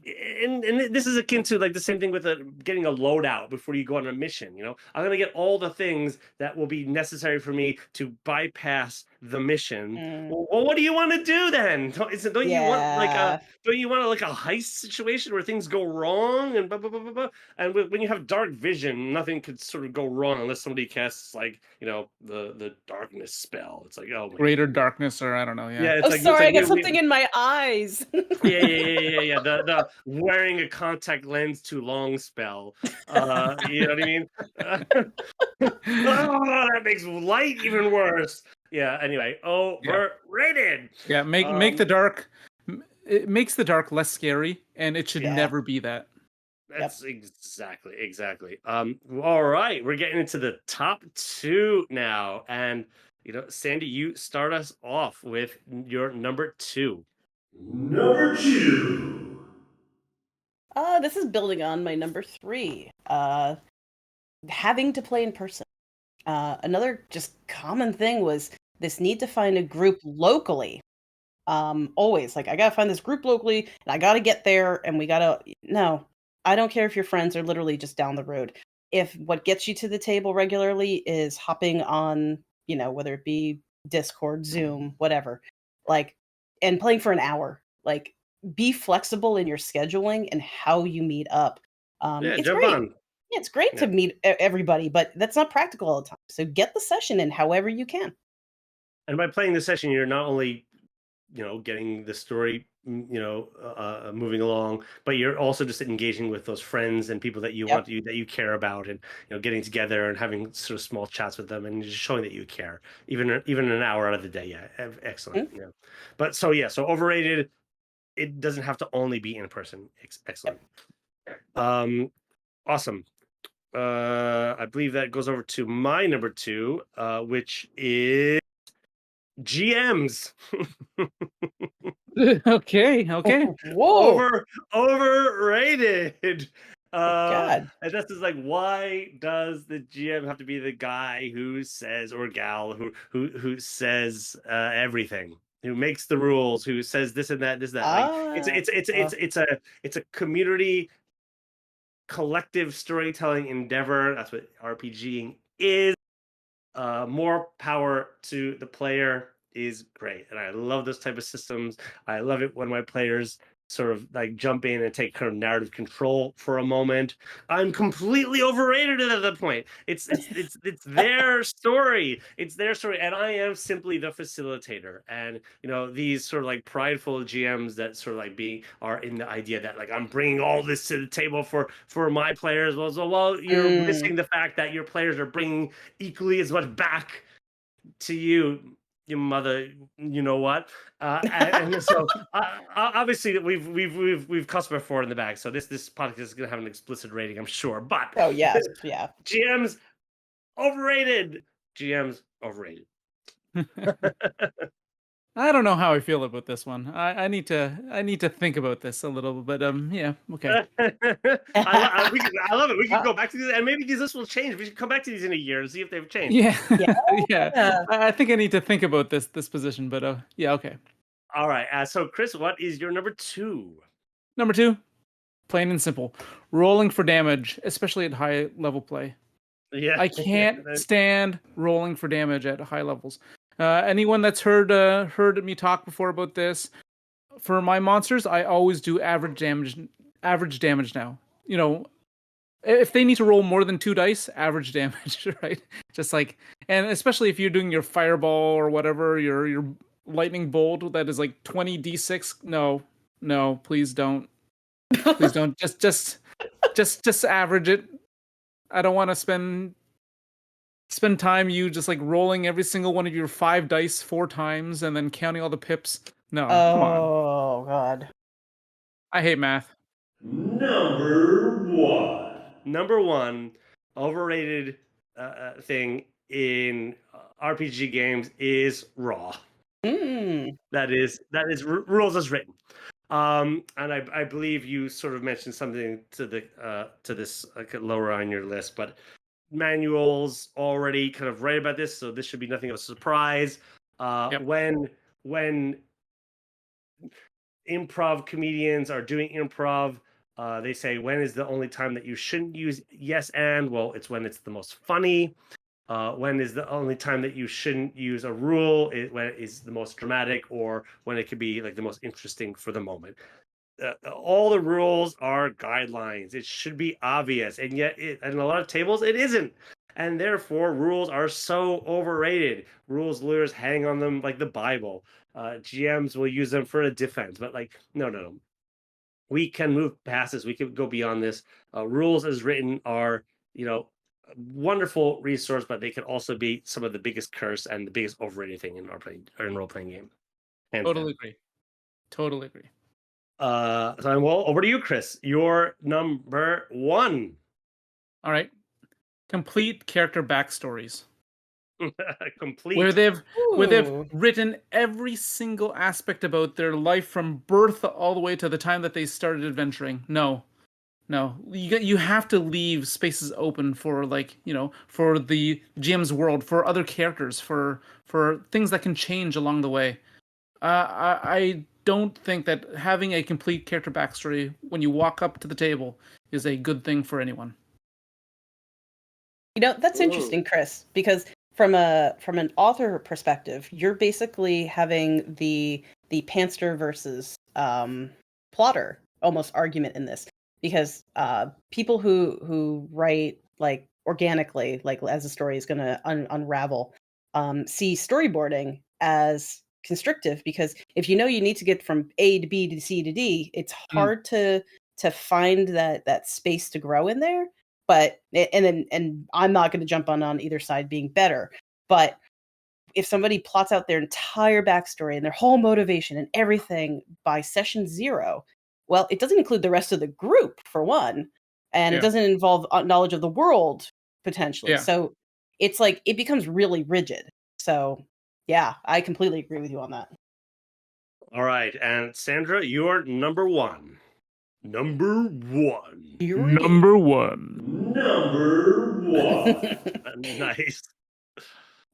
And this is akin to like the same thing with getting a loadout before you go on a mission. I'm gonna get all the things that will be necessary for me to bypass the mission. Mm, Well, what do you want to do then? Don't you want like a yeah. don't you want like a heist situation where things go wrong and blah blah blah blah blah? And when you have dark vision, nothing could sort of go wrong unless somebody casts like the darkness spell. It's like, oh my Greater god. darkness, or I don't know. Yeah. Yeah, it's Oh, like it's sorry, like I got something in my eyes. yeah. The wearing a contact lens too long spell. You know what I mean? Oh, that makes light even worse. Yeah. Anyway, Yeah. overrated. Yeah. Make the dark. It makes the dark less scary, and it should Yeah. never be that. Yep. That's exactly. All right, we're getting into the top 2 now, and Sandy, you start us off with your number 2. Number 2. This is building on my number 3. Having to play in person. Another just common thing was this need to find a group locally. Always like I gotta find this group locally, and I gotta get there, and we gotta. No, I don't care if your friends are literally just down the road. If what gets you to the table regularly is hopping on, whether it be Discord, Zoom, whatever, like, and playing for an hour, like, be flexible in your scheduling and how you meet up. Yeah, It's jump great. on. Yeah, it's great Yeah. to meet everybody, but that's not practical all the time. So get the session in however you can. And by playing the session, you're not only getting the story moving along, but you're also just engaging with those friends and people that Yep. that you care about, and getting together and having sort of small chats with them and just showing that you care, even an hour out of the day. Yeah, excellent. Mm, But so overrated. It doesn't have to only be in person. Excellent. yep. Awesome. I believe that goes over to my number 2, which is GMs. Okay. Okay. Whoa. Overrated. God. And this is like, why does the GM have to be the guy who says, or gal who says everything, who makes the rules, who says this and that, this and that? Like, it's Ah. it's it's it's it's a it's a community collective storytelling endeavor. That's what RPGing is. More power to the player is great, and I love those type of systems. I love it when my players sort of like jump in and take kind of narrative control for a moment. I'm completely overrated at that point. It's their story. It's their story, and I am simply the facilitator. And these sort of like prideful GMs that sort of like are in the idea that like I'm bringing all this to the table for my players. Well, you're missing the fact that your players are bringing equally as much back to you. Your mother, you know what? And so obviously we've cussed before in the back, so this podcast is going to have an explicit rating, I'm sure. But oh yes, yeah. GMs overrated. GMs overrated. I don't know how I feel about this one. I need to think about this a little bit. Yeah, okay. I love it. We can go back to these, and maybe these will change. We should come back to these in a year and see if they've changed. Yeah, yeah. I think I need to think about this position, but yeah, okay. All right. So, Chris, what is your number 2? Number 2, plain and simple, rolling for damage, especially at high level play. Yeah, I can't stand rolling for damage at high levels. Anyone that's heard me talk before about this, for my monsters, I always do average damage now. If they need to roll more than 2 dice, average damage, right? Just like, and especially if you're doing your fireball or whatever, your lightning bolt that is like 20 d6. No, please don't. Please don't. Just average it. I don't want to spend time you just like rolling every single one of your 5 dice 4 times and then counting all the pips. No, come on. Oh god. I hate math. Number one overrated thing in RPG games is raw. That is rules as written. And I believe you sort of mentioned something to this lower on your list, but manuals already kind of write about this, so this should be nothing of a surprise. Yep. When improv comedians are doing improv, they say, when is the only time that you shouldn't use yes and? Well, it's when it's the most funny. When is the only time that you shouldn't use a rule? When it is the most dramatic, or when it could be like the most interesting for the moment. All the rules are guidelines. It should be obvious, and yet in a lot of tables it isn't, and therefore rules are so overrated. Rules lawyers hang on them like the Bible. GMs will use them for a defense, but like no. We can move past this. We can go beyond this. Rules as written are a wonderful resource, but they can also be some of the biggest curse and the biggest overrated thing in role playing game. Totally agree. So over to you, Chris. Your number 1. All right. Complete character backstories. Complete. Where they've written every single aspect about their life from birth all the way to the time that they started adventuring. No. You have to leave spaces open for for the GM's world, for other characters, for things that can change along the way. I don't think that having a complete character backstory when you walk up to the table is a good thing for anyone. That's interesting, Chris, because from an author perspective, you're basically having the pantser versus plotter almost argument in this, because people who write like organically, like as the story is going to unravel, see storyboarding as constrictive, because if you need to get from A to B to C to D, it's hard to find that space to grow in there. But and I'm not going to jump on either side being better, but if somebody plots out their entire backstory and their whole motivation and everything by session 0, well, it doesn't include the rest of the group, for one, and it doesn't involve knowledge of the world potentially. So it's like it becomes really rigid. So yeah, I completely agree with you on that. All right, and Sandra, you're number 1. Number 1. Number 1. Nice.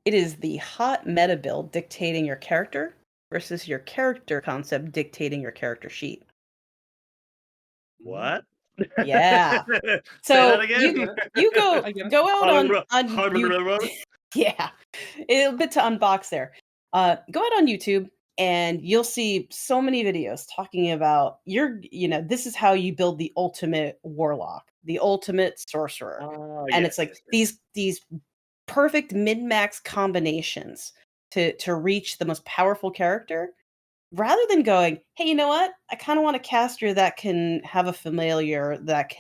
It is the hot meta build dictating your character versus your character concept dictating your character sheet. What? Yeah. So you go out on YouTube. Yeah, a bit to unbox there. Go out on YouTube And you'll see so many videos talking about this is how you build the ultimate warlock, the ultimate sorcerer. Oh, And yes, it's like yes, yes. these perfect min-max combinations to reach the most powerful character, rather than going, hey, you know what? I kind of want a caster that can have a familiar that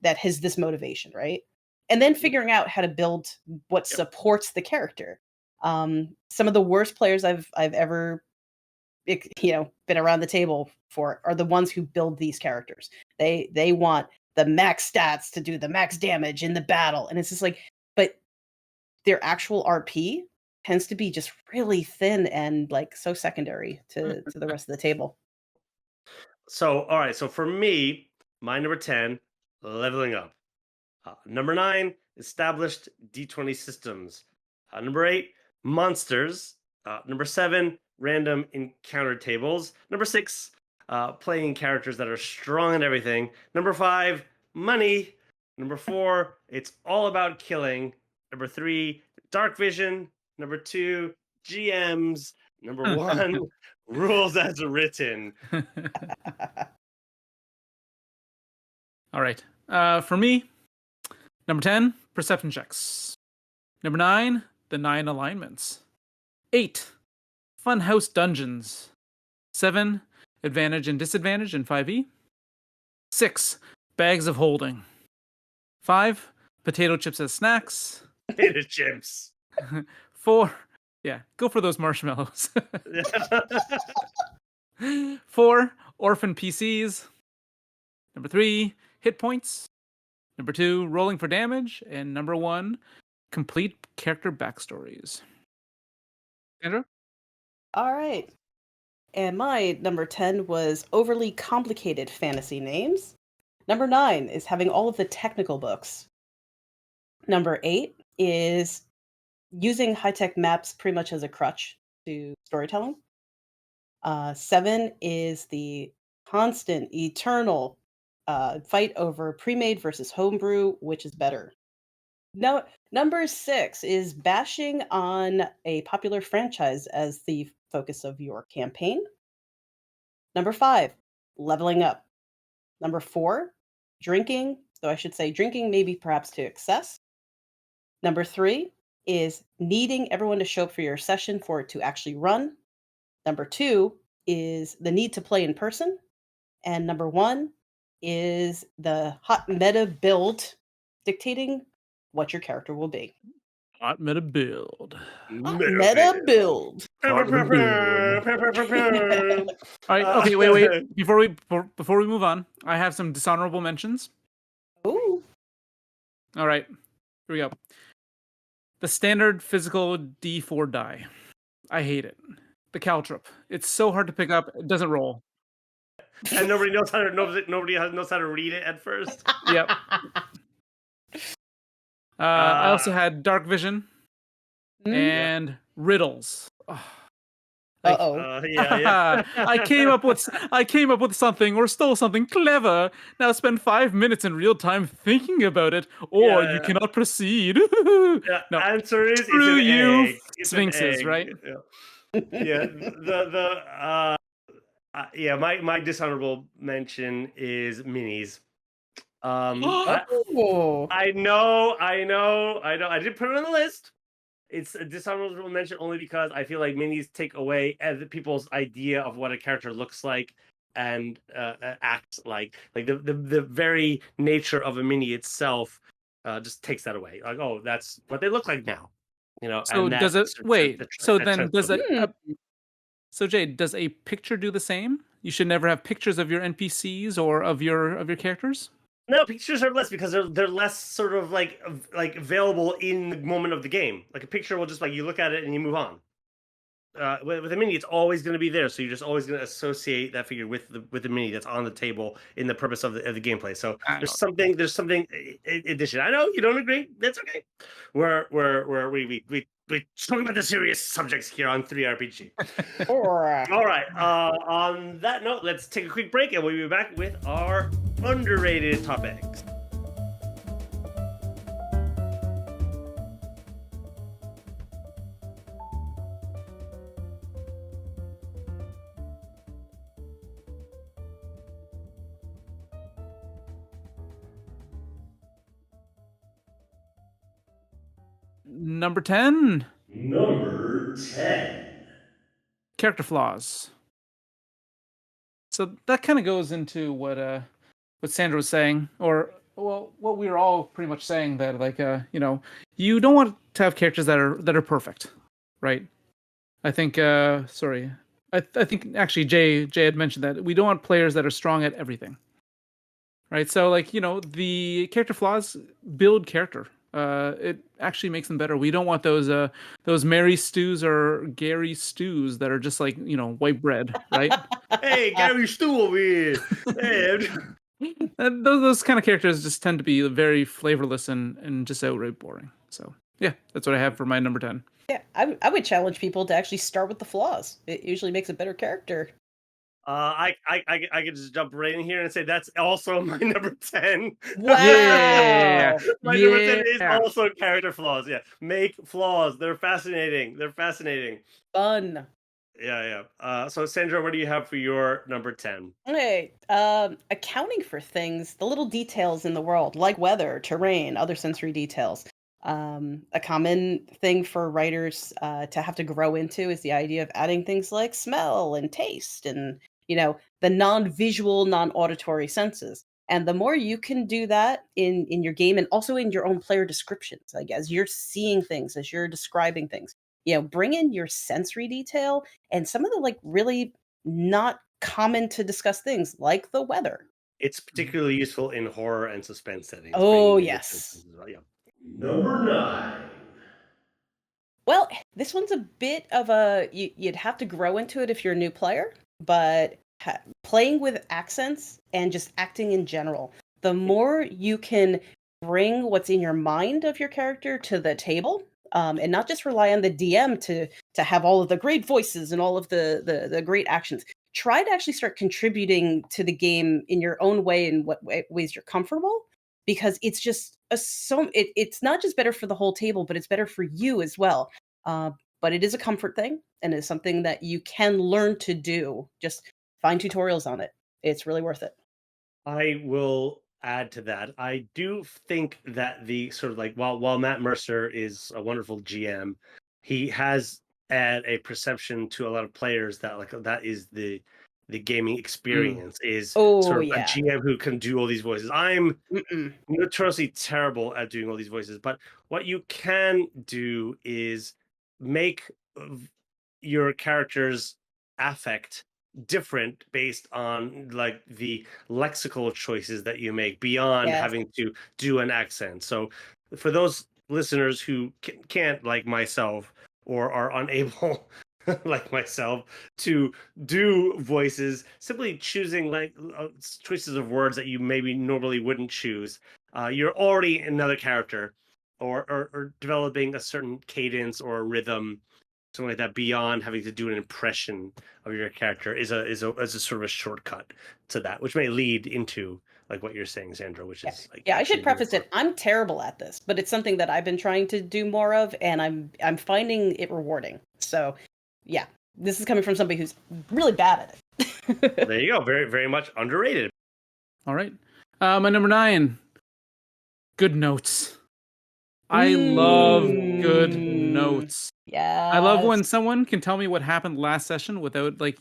has this motivation, right? And then figuring out how to build what Yep. supports the character. Some of the worst players I've ever been around the table for are the ones who build these characters. They want the max stats to do the max damage in the battle, and it's just like, but their actual RP tends to be just really thin and like so secondary to the rest of the table. So, all right. So for me, my number 10, leveling up. Number 9, established D20 systems. Number 8, monsters. Number 7, random encounter tables. Number 6, playing characters that are strong and everything. Number 5, money. Number 4, it's all about killing. Number 3, dark vision. Number 2, GMs. Number 1, rules as written. All right. For me, number 10, perception checks. Number 9, the 9 alignments. 8, funhouse dungeons. 7, advantage and disadvantage in 5e. 6, bags of holding. 5, potato chips as snacks. Potato chips. 4, yeah, go for those marshmallows. 4, orphan PCs. Number 3, hit points. Number 2, rolling for damage. And number 1, complete character backstories. Sandra? All right. And my number 10 was overly complicated fantasy names. Number 9 is having all of the technical books. Number 8 is using high-tech maps pretty much as a crutch to storytelling. 7 is the constant, eternal fight over premade versus homebrew, which is better. No, number 6 is bashing on a popular franchise as the focus of your campaign. Number 5, leveling up. Number 4, drinking, though I should say drinking maybe perhaps to excess. Number 3 is needing everyone to show up for your session for it to actually run. Number 2 is the need to play in person. And number 1 is the hot meta build dictating what your character will be. Hot meta build. Meta build. All right. Okay. Wait. Before we move on, I have some dishonorable mentions. Ooh. All right. Here we go. The standard physical D4 die. I hate it. The caltrop. It's so hard to pick up. It doesn't roll. And nobody knows how to read it at first. Yep. I also had dark vision and riddles. Yeah. I came up with something or stole something clever. Now spend 5 minutes in real time thinking about it, or you cannot proceed. Yeah, No. answer is Screw it's an you, egg. It's sphinxes, an egg. right? Yeah. My dishonorable mention is minis. I know. I did put it on the list. It's a dishonorable mention only because I feel like minis take away people's idea of what a character looks like and acts like. Like the very nature of a mini itself just takes that away. Like, oh, that's what they look like now. So and does it? Wait. So then does it? Hmm. So Jade, does a picture do the same? You should never have pictures of your NPCs or of your characters. No, pictures are less because they're less sort of like available in the moment of the game. Like a picture will just like you look at it and you move on. With a mini, it's always going to be there, so you're just always going to associate that figure with the mini that's on the table in the purpose of the gameplay. So there's something addition. I know you don't agree. That's okay. We talking about the serious subjects here on 3RPG. All right. On that note, let's take a quick break, and we'll be back with our underrated topics. number 10. Number 10. Character flaws. So that kind of goes into what Sandra was saying, or well, what we were all pretty much saying, that like you don't want to have characters that are perfect, right? I think I think actually Jay had mentioned that we don't want players that are strong at everything, right? So like the character flaws build character. It actually makes them better. We don't want those Mary Stews or Gary Stews that are just like white bread, right? Hey, Gary Stu over here. Hey. Those kind of characters just tend to be very flavorless and just outright boring. So yeah, that's what I have for my number 10. Yeah, I would challenge people to actually start with the flaws. It usually makes a better character. I could just jump right in here and say that's also my number 10. Wow. Yeah. My number 10 is also character flaws. Yeah. Make flaws. They're fascinating. Fun. Yeah. So Sandra, what do you have for your number 10? Okay. Accounting for things, the little details in the world, like weather, terrain, other sensory details. A common thing for writers to have to grow into is the idea of adding things like smell and taste and, the non-visual, non-auditory senses. And the more you can do that in your game and also in your own player descriptions, like as you're seeing things, as you're describing things, bring in your sensory detail and some of the like really not common to discuss things like the weather. It's particularly useful in horror and suspense settings. Oh, yes. Yeah. Number 9. Well, this one's a bit of you'd have to grow into it if you're a new player, but playing with accents and just acting in general, the more you can bring what's in your mind of your character to the table, and not just rely on the DM to have all of the great voices and all of the great actions. Try to actually start contributing to the game in your own way, in what ways you're comfortable, because it's just it's not just better for the whole table, but it's better for you as well. But it is a comfort thing, and it's something that you can learn to do. Just find tutorials on it. It's really worth it. I will add to that. I do think that the sort of like while Matt Mercer is a wonderful GM, he has add a perception to a lot of players that like that is the gaming experience is sort of a GM who can do all these voices. I'm notoriously terrible at doing all these voices, but what you can do is make your character's affect different based on like the lexical choices that you make beyond having to do an accent. So for those listeners who can't, like myself, or are unable like myself to do voices, simply choosing like choices of words that you maybe normally wouldn't choose, you're already another character, or developing a certain cadence or a rhythm, something like that, beyond having to do an impression of your character is a sort of a shortcut to that, which may lead into like what you're saying, Sandra, which is like I should preface it. I'm terrible at this, but it's something that I've been trying to do more of, and I'm finding it rewarding. So, yeah, this is coming from somebody who's really bad at it. Well, there you go. Very, very much underrated. All right, my number 9. Good notes. I love good notes. Yeah. I love when someone can tell me what happened last session without like,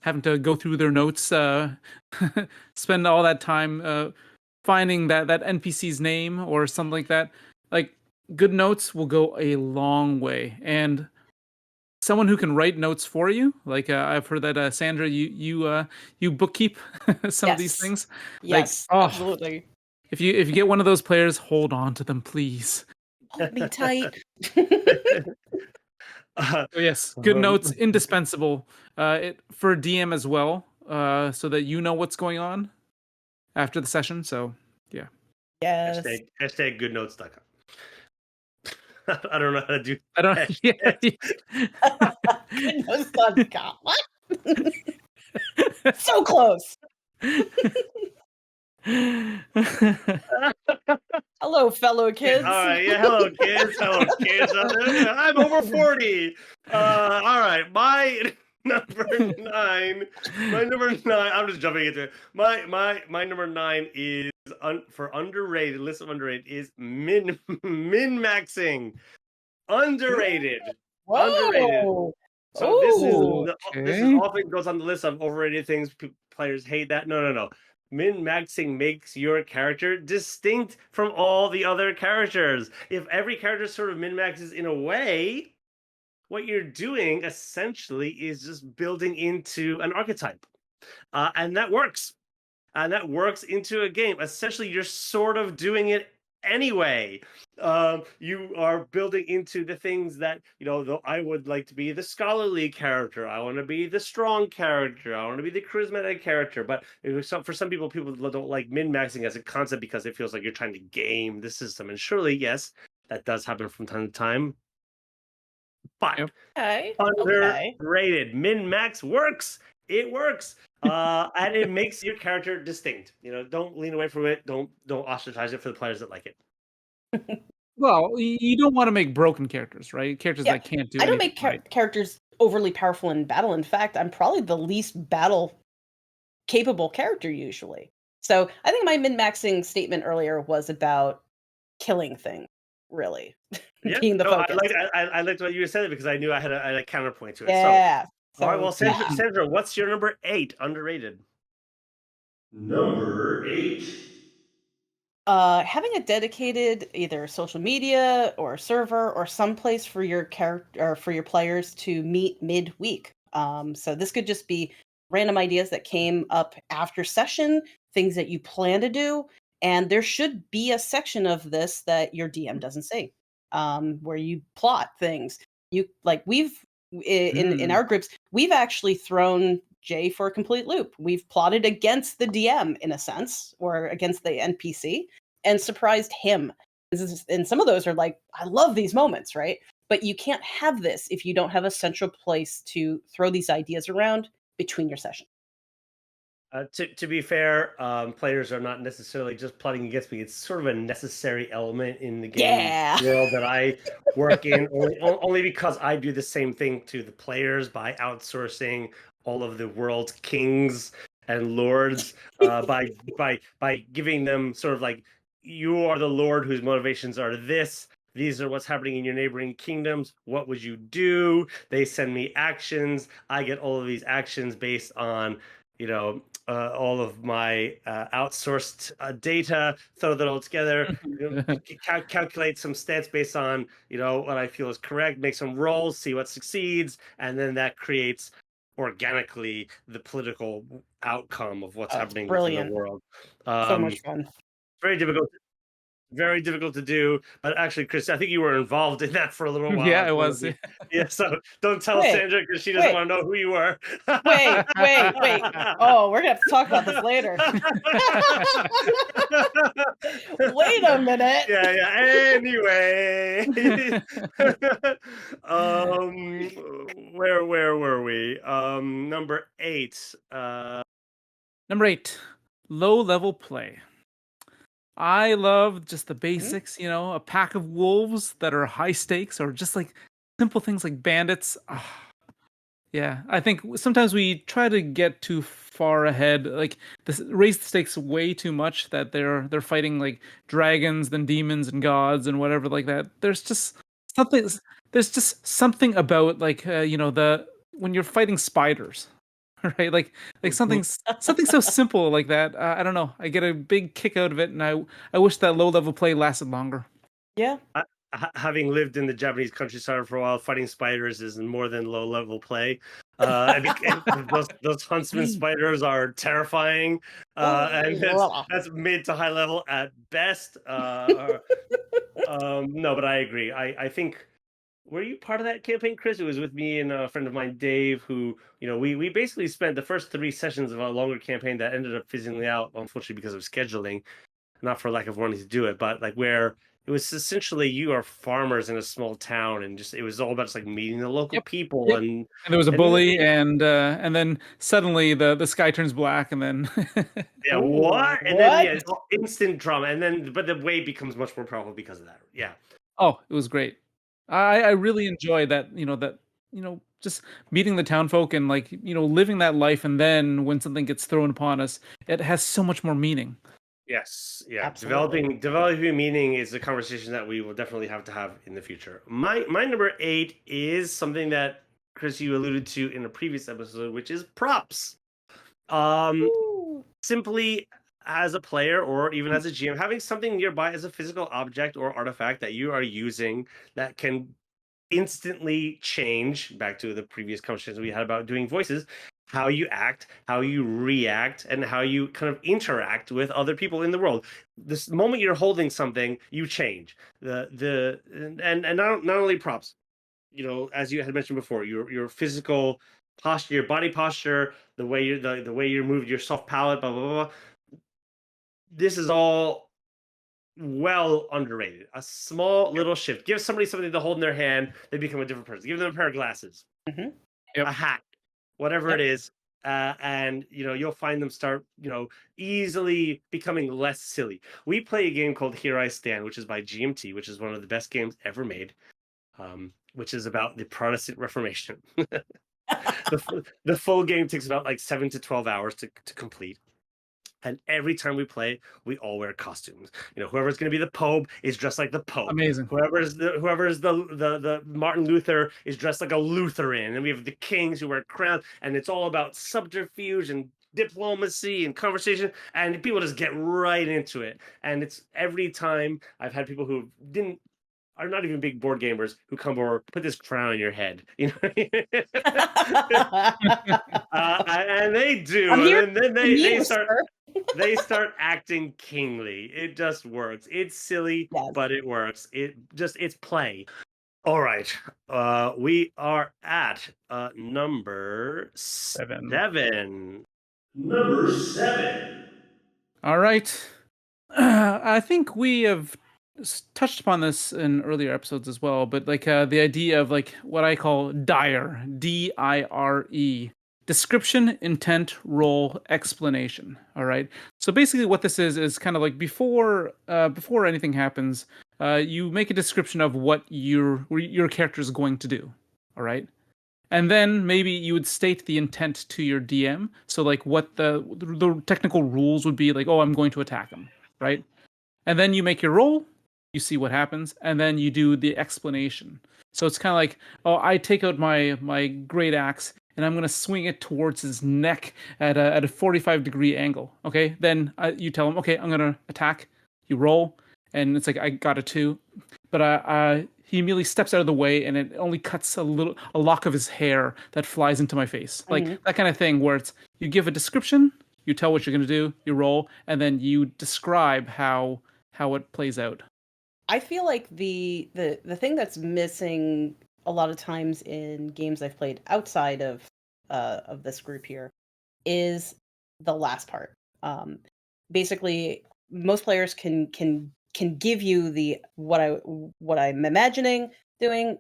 having to go through their notes, spend all that time finding that NPC's name or something like that. Like good notes will go a long way. And someone who can write notes for you, like I've heard that Sandra, you bookkeep some of these things. Yes, like, absolutely. If you get one of those players, hold on to them, please. Hold me tight. Yes, good notes, indispensable for DM as well, so that you know what's going on after the session. So, yeah. Yes. Hashtag goodnotes.com. I don't know how to do. I don't. Yeah. Goodnotes.com. What? So close. Hello, fellow kids. All right, hello, kids. I'm over 40. All right, my number 9. I'm just jumping into it. My number 9 is for underrated. List of underrated is min maxing. Underrated. Underrated. Whoa! So this is Ooh. this is Okay. often goes on the list of overrated things. Players hate that. No. Min-maxing makes your character distinct from all the other characters. If every character sort of min-maxes in a way, what you're doing essentially is just building into an archetype. And that works. And that works into a game. Essentially, you're sort of doing it anyway. You are building into the things that, though I would like to be the scholarly character. I want to be the strong character. I want to be the charismatic character. But for some people don't like min-maxing as a concept because it feels like you're trying to game the system. And surely, yes, that does happen from time to time. But Yep. Okay. underrated. Min-max works. It works. And it makes your character distinct. Don't lean away from it. Don't ostracize it for the players that like it. Well, you don't want to make broken characters, right? Characters Yeah, that can't do I don't anything make right. characters overly powerful in battle. In fact, I'm probably the least battle capable character usually. So I think my min-maxing statement earlier was about killing things, really, Yeah. being the No, focus. I liked what you said it because I knew I had a counterpoint to it. Yeah. All right. Well, So yeah. Sandra, what's your number 8 underrated? Number 8. Having a dedicated either social media or server or someplace for your character or for your players to meet midweek. So this could just be random ideas that came up after session, things that you plan to do, and there should be a section of this that your DM doesn't see, where you plot things. You like we've in our groups, we've actually thrown Jay for a complete loop. We've plotted against the DM in a sense, or against the NPC, and surprised him. And some of those are like, I love these moments, right? But you can't have this if you don't have a central place to throw these ideas around between your sessions. To be fair, players are not necessarily just plotting against me. It's sort of a necessary element in the game world that I work in, only because I do the same thing to the players by outsourcing all of the world's kings and lords by giving them sort of like, you are the lord whose motivations are this. These are what's happening in your neighboring kingdoms. What would you do? They send me actions. I get all of these actions based on all of my outsourced data, throw that all together, calculate some stats based on what I feel is correct, make some rolls, see what succeeds, and then that creates organically the political outcome of what's happening in the world. So much fun. Very difficult. Very difficult to do, but actually, Chris, I think you were involved in that for a little while. Yeah, I was. Yeah, so don't tell Sandra because she doesn't want to know who you were. Wait. Oh, we're gonna have to talk about this later. Wait a minute. Yeah. Anyway, where were we? Number 8. Number 8, low-level play. I love just the basics, a pack of wolves that are high stakes, or just like simple things like bandits. Yeah, I think sometimes we try to get too far ahead, like raise the stakes way too much that they're fighting like dragons, then demons and gods and whatever like that. There's just something about like when you're fighting spiders. Right, like something so simple like that. I don't know. I get a big kick out of it, and I wish that low level play lasted longer. Yeah. Having lived in the Japanese countryside for a while, fighting spiders is more than low level play. Those huntsman spiders are terrifying, and that's mid to high level at best. No, but I agree. I think. Were you part of that campaign, Chris? It was with me and a friend of mine, Dave, who, we basically spent the first 3 sessions of a longer campaign that ended up fizzling out, unfortunately, because of scheduling, not for lack of wanting to do it, but like where it was essentially you are farmers in a small town, and just it was all about just like meeting the local people, and there was a bully, and then suddenly the sky turns black, and then yeah, what? And then instant drama, and then but the wave becomes much more powerful because of that. Yeah. Oh, it was great. I really enjoy that, just meeting the townfolk and like, living that life. And then when something gets thrown upon us, it has so much more meaning. Yes, yeah. Absolutely. Developing meaning is a conversation that we will definitely have to have in the future. My number 8 is something that Chris you alluded to in a previous episode, which is props. Um, Ooh. Simply as a player or even as a GM, having something nearby as a physical object or artifact that you are using that can instantly change, back to the previous conversations we had about doing voices, how you act, how you react, and how you kind of interact with other people in the world. This moment you're holding something, you change. And not only props, as you had mentioned before, your physical posture, your body posture, the way you move your soft palate, blah blah blah. This is all well underrated. A small little shift. Give somebody something to hold in their hand, they become a different person. Give them a pair of glasses, Hmm. Yep. a hat, whatever it Yep. is. And you'll find them start easily becoming less silly. We play a game called Here I Stand, which is by GMT, which is one of the best games ever made, which is about the Protestant Reformation. The full game takes about like 7 to 12 hours to complete. And every time we play, we all wear costumes. Whoever's going to be the Pope is dressed like the Pope. Amazing. Whoever's the Martin Luther is dressed like a Lutheran, and we have the kings who wear crowns, and it's all about subterfuge and diplomacy and conversation, and people just get right into it. And it's every time I've had people who didn't are not even big board gamers who come over, put this crown on your head, and they I'm do, here and then for they you, start sir. they start acting kingly. It just works. It's silly, Yes. but it works. It's play. All right. We are at number 7. 7. Number 7. All right. I think we have touched upon this in earlier episodes as well, but like the idea of like what I call dire, DIRE, description, intent, role, explanation. All right. So basically, what this is kind of like before anything happens, you make a description of what your character is going to do. All right. And then maybe you would state the intent to your DM. So like what the technical rules would be, like, oh, I'm going to attack him, right? And then you make your roll, you see what happens, and then you do the explanation. So it's kind of like, oh, I take out my great axe and I'm gonna swing it towards his neck at a 45-degree angle. Okay, then you tell him, okay, I'm gonna attack. You roll, and it's like I got a 2, but he immediately steps out of the way, and it only cuts a lock of his hair that flies into my face, like Mhm. that kind of thing, where it's you give a description, you tell what you're gonna do, you roll, and then you describe how it plays out. I feel like the thing that's missing a lot of times in games I've played outside of this group here is the last part. Basically, most players can give you the what I'm imagining doing.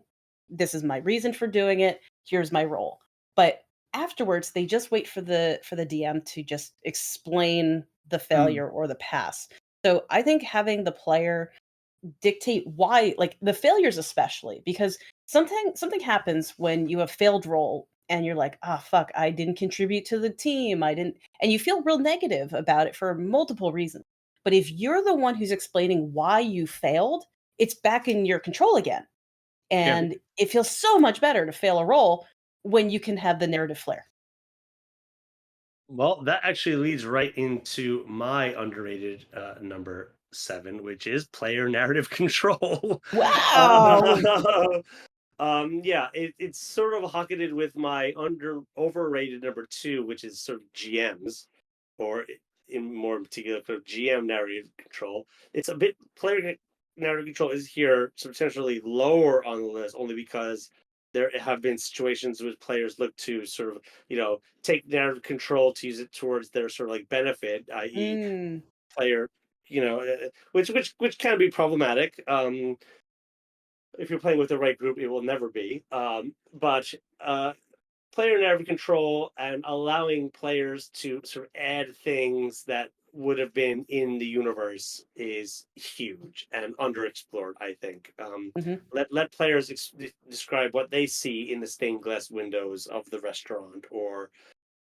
This is my reason for doing it. Here's my role. But afterwards, they just wait for the DM to just explain the Mm, failure or the pass. So I think having the player dictate why, like the failures especially, because something happens when you have failed roll and you're like, ah, fuck, I didn't contribute to the team, I didn't, and you feel real negative about it for multiple reasons. But if you're the one who's explaining why you failed, it's back in your control again, yeah. and it feels so much better to fail a roll when you can have the narrative flair. Well, that actually leads right into my underrated number 7, which is player narrative control. Wow. Yeah, it's sort of hocketed with my overrated number 2, which is sort of GMs, or in more particular, for GM narrative control. It's a bit player narrative control is here substantially lower on the list, only because there have been situations where players look to sort of take narrative control to use it towards their sort of like benefit, i.e., Mm. player, which can be problematic. If you're playing with the right group, it will never be. But player narrative control and allowing players to sort of add things that would have been in the universe is huge and underexplored, I think. Mhm. Let players describe what they see in the stained glass windows of the restaurant, or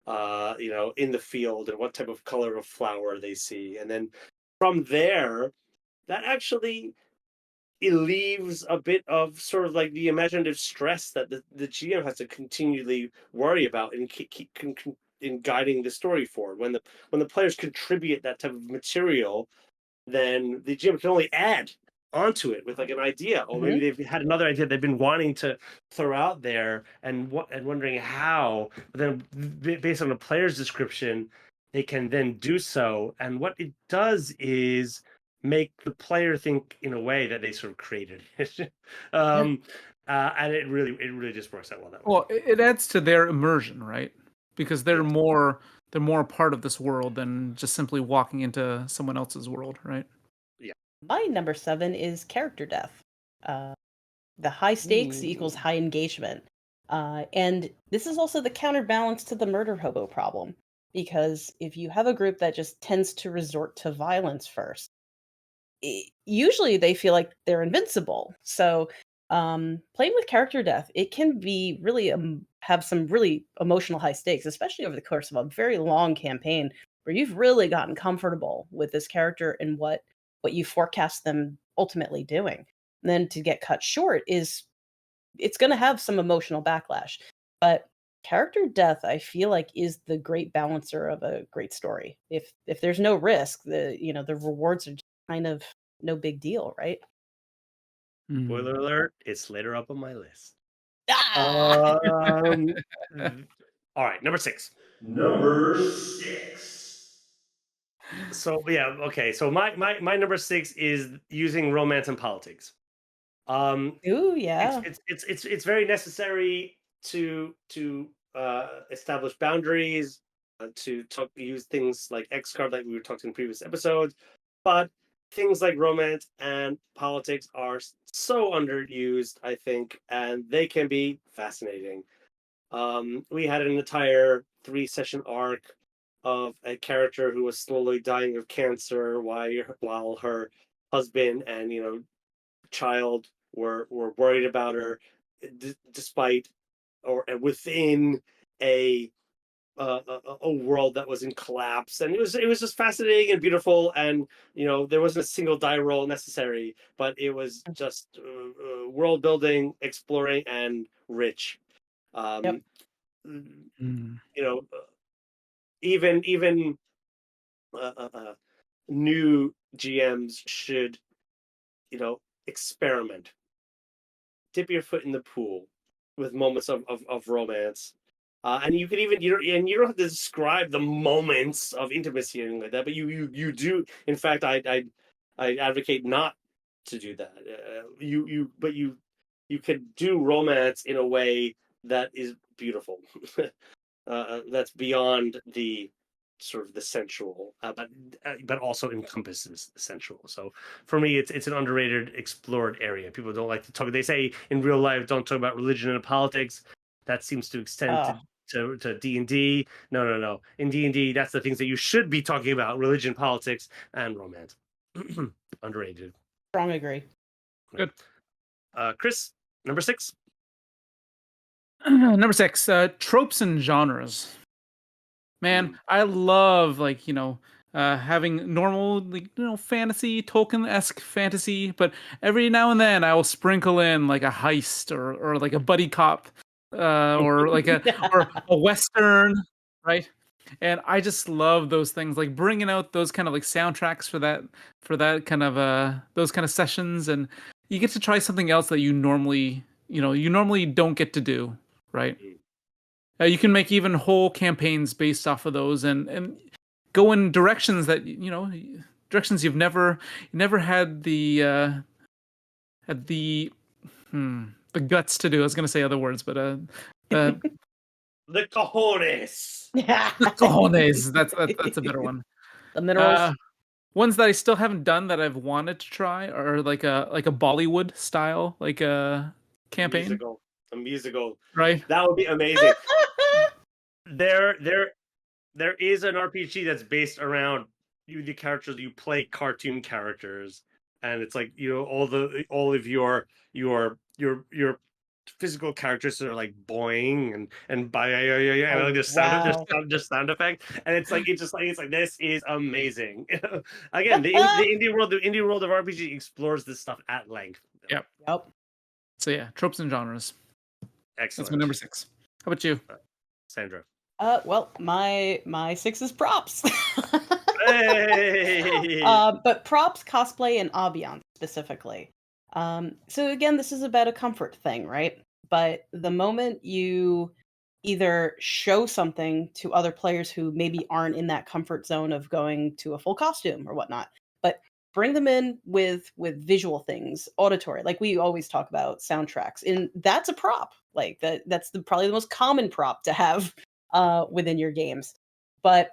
in the field, and what type of color of flower they see, and then from there, that actually it leaves a bit of sort of like the imaginative stress that the GM has to continually worry about and keep in guiding the story forward. When the players contribute that type of material, then the GM can only add onto it with like an idea, or maybe they've had another idea they've been wanting to throw out there and wondering how. But then, based on the player's description, they can then do so. And what it does is make the player think in a way that they sort of created it. And it really just works out well that way. Well, it adds to their immersion, right? Because they're more a part of this world than just simply walking into someone else's world, right? Yeah. My number 7 is character death. The high stakes equals high engagement. And this is also the counterbalance to the murder hobo problem. Because if you have a group that just tends to resort to violence first, usually they feel like they're invincible. So playing with character death, it can be really have some really emotional high stakes, especially over the course of a very long campaign where you've really gotten comfortable with this character and what you forecast them ultimately doing. And then to get cut short it's going to have some emotional backlash. But character death, I feel like, is the great balancer of a great story. If there's no risk, the rewards are just kind of no big deal, right? Spoiler alert, it's later up on my list. Ah! All right, number 6. So yeah, okay. So my number 6 is using romance and politics. Ooh, yeah. It's very necessary to establish boundaries, to use things like X card, like we were talking in previous episodes, but things like romance and politics are so underused, I think, and they can be fascinating. We had an entire 3-session arc of a character who was slowly dying of cancer while her husband and child were worried about her, despite or within a a world that was in collapse, and it was just fascinating and beautiful, and there wasn't a single die roll necessary, but it was just world building, exploring, and rich. Yep. You know, even new GMs should experiment, dip your foot in the pool with moments of romance. And you could even you don't have to describe the moments of intimacy or anything like that, but you do. In fact, I advocate not to do that. You could do romance in a way that is beautiful. That's beyond the sort of the sensual, but also encompasses the sensual. So for me, it's an underrated, explored area. People don't like to talk. They say in real life, don't talk about religion and politics. That seems to extend to D&D. No. In D&D, that's the things that you should be talking about: religion, politics, and romance. Underrated. Strong agree. Good. Chris, number 6. Number 6, tropes and genres. Man, I love having normal fantasy, Tolkien-esque fantasy, but every now and then I will sprinkle in like a heist or like a buddy cop, or like or a western, right? And I just love those things, like bringing out those kind of like soundtracks for that kind of those kind of sessions, and you get to try something else that you normally don't get to do, right? You can make even whole campaigns based off of those, and go in directions that directions you've never had the the guts to do. I was gonna say other words, but the The cojones. the cojones. That's a better one. The minerals. Ones that I still haven't done that I've wanted to try are like a Bollywood style a campaign, A musical. right? That would be amazing. There is an RPG that's based around the characters. You play cartoon characters, and it's like all of your physical characters that are like boing and by and like this wow. sound effect, and it's like this is amazing. Again, the indie world of RPG explores this stuff at length. Yep. Yep. So yeah, tropes and genres. Excellent. That's my number 6. How about you? Sandra? Well, my 6 is props. Hey! But props, cosplay, and ambiance specifically. So again, this is about a comfort thing, right? But the moment you either show something to other players who maybe aren't in that comfort zone of going to a full costume or whatnot, but bring them in with visual things, auditory, like we always talk about soundtracks, and that's a prop. Like that's probably the most common prop to have within your games. But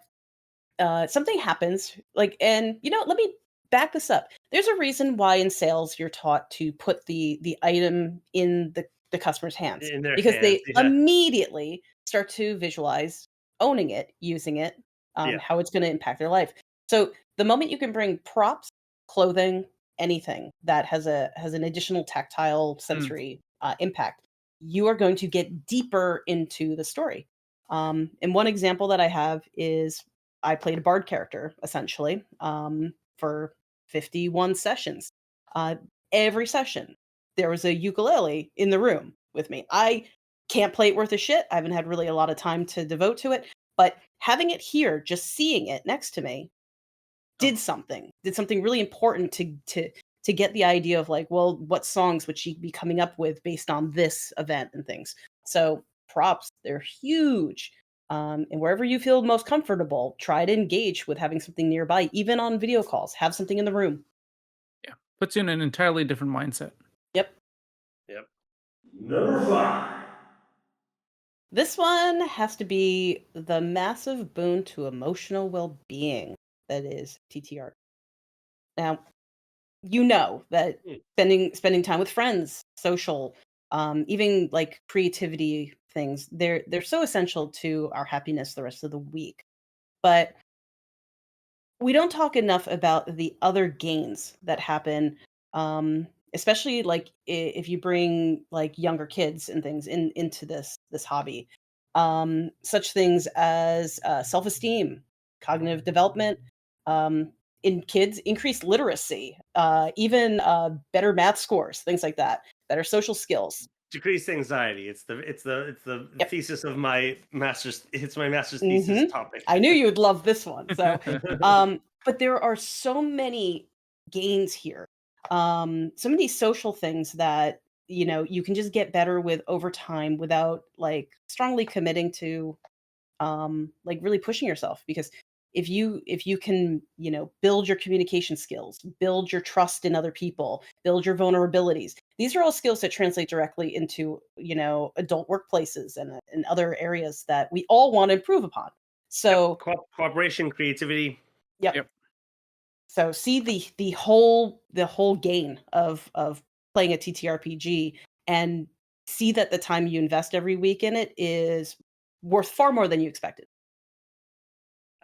something happens, like, and let me back this up. There's a reason why in sales you're taught to put the item in the customer's hands, In their because hands, they yeah. immediately start to visualize owning it, using it, Yeah. how it's going to impact their life. So the moment you can bring props, clothing, anything that has an additional tactile sensory impact, you are going to get deeper into the story. And one example that I have is I played a bard character essentially for 51 sessions. Uh, every session, there was a ukulele in the room with me. I can't play it worth a shit. I haven't had really a lot of time to devote to it, but having it here, just seeing it next to me, did something really important to get the idea of like, well, what songs would she be coming up with based on this event and things. So props, they're huge. And wherever you feel most comfortable, try to engage with having something nearby, even on video calls. Have something in the room. Yeah, puts you in an entirely different mindset. Yep. Number 5. This one has to be the massive boon to emotional well-being that is TTR. Now, you know that spending time with friends, social, even like creativity things, they're so essential to our happiness the rest of the week. But we don't talk enough about the other gains that happen, especially like if you bring like younger kids and things into this hobby. Such things as self-esteem, cognitive development, in kids, increased literacy, even better math scores, things like that, better social skills. Decreased anxiety. It's the Yep. thesis of my master's. It's my master's thesis topic. I knew you would love this one. So, but there are so many gains here. So many social things that you can just get better with over time without like strongly committing to like really pushing yourself, because if you can build your communication skills, build your trust in other people, build your vulnerabilities, these are all skills that translate directly into adult workplaces and other areas that we all want to improve upon. So Cooperation, creativity. yep. So see the whole gain of playing a TTRPG, and see that the time you invest every week in it is worth far more than you expected.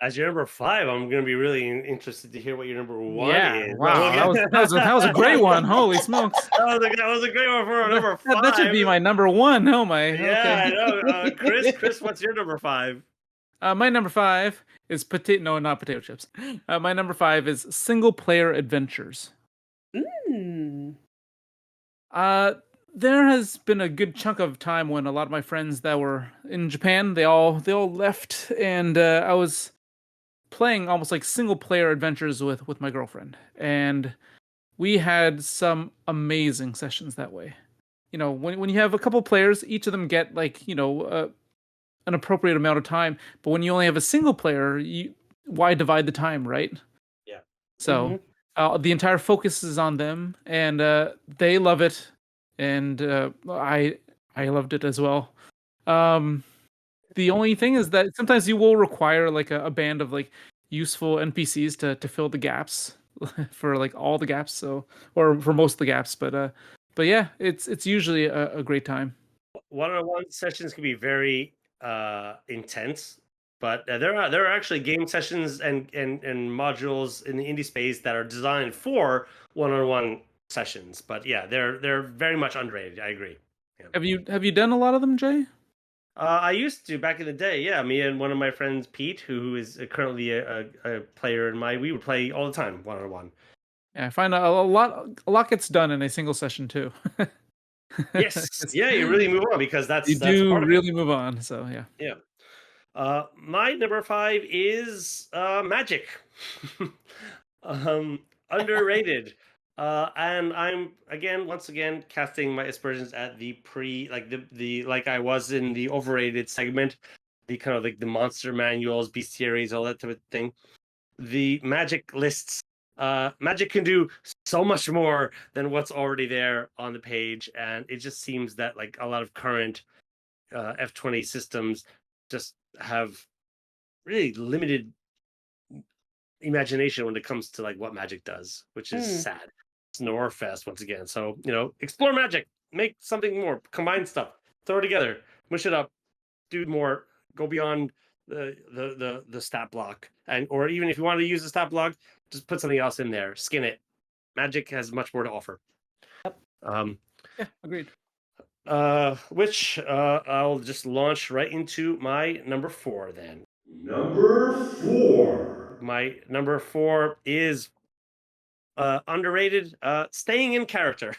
As your number 5, I'm going to be really interested to hear what your number 1 is. Wow, that was a great one. Holy smokes! That was a great one for our number 5. That should be my number 1. Oh my! Yeah, Okay. I know. Chris, what's your number 5? My number 5 is not potato chips. My number 5 is single player adventures. There has been a good chunk of time when a lot of my friends that were in Japan, they all left, and I was playing almost like single player adventures with my girlfriend, and we had some amazing sessions that way. When you have a couple players, each of them get like an appropriate amount of time, but when you only have a single player, why divide the time, right? Yeah. So the entire focus is on them, and they love it, and I loved it as well. The only thing is that sometimes you will require like a band of like useful NPCs to fill the gaps for like all the gaps, or for most of the gaps, but yeah, it's usually a great time. One-on-one sessions can be very intense, but there are actually game sessions and modules in the indie space that are designed for one-on-one sessions. But yeah, they're very much underrated. I agree. Yeah. Have you done a lot of them, Jay? I used to back in the day. Yeah, me and one of my friends, Pete, who is currently a player in we would play all the time, 1-on-1. Yeah, I find a lot gets done in a single session too. Yes, yeah, you really move on because You that's do part of it. really move on. So yeah. Yeah. My number 5 is magic. Underrated. And I'm once again casting my aspersions at the the like I was in the overrated segment, the kind of like the monster manuals, bestiaries, all that type of thing. The magic lists. Magic can do so much more than what's already there on the page, and it just seems that like a lot of current F20 systems just have really limited imagination when it comes to like what magic does, which is sad. It's an ore fest once again. So explore magic, make something more, combine stuff, throw it together, mush it up, do more, go beyond the stat block, and or even if you want to use the stat block, just put something else in there, skin it. Magic has much more to offer. Um, Yeah, agreed. which I'll just launch right into my number 4 then. Number 4. My number 4 is underrated. Staying in character.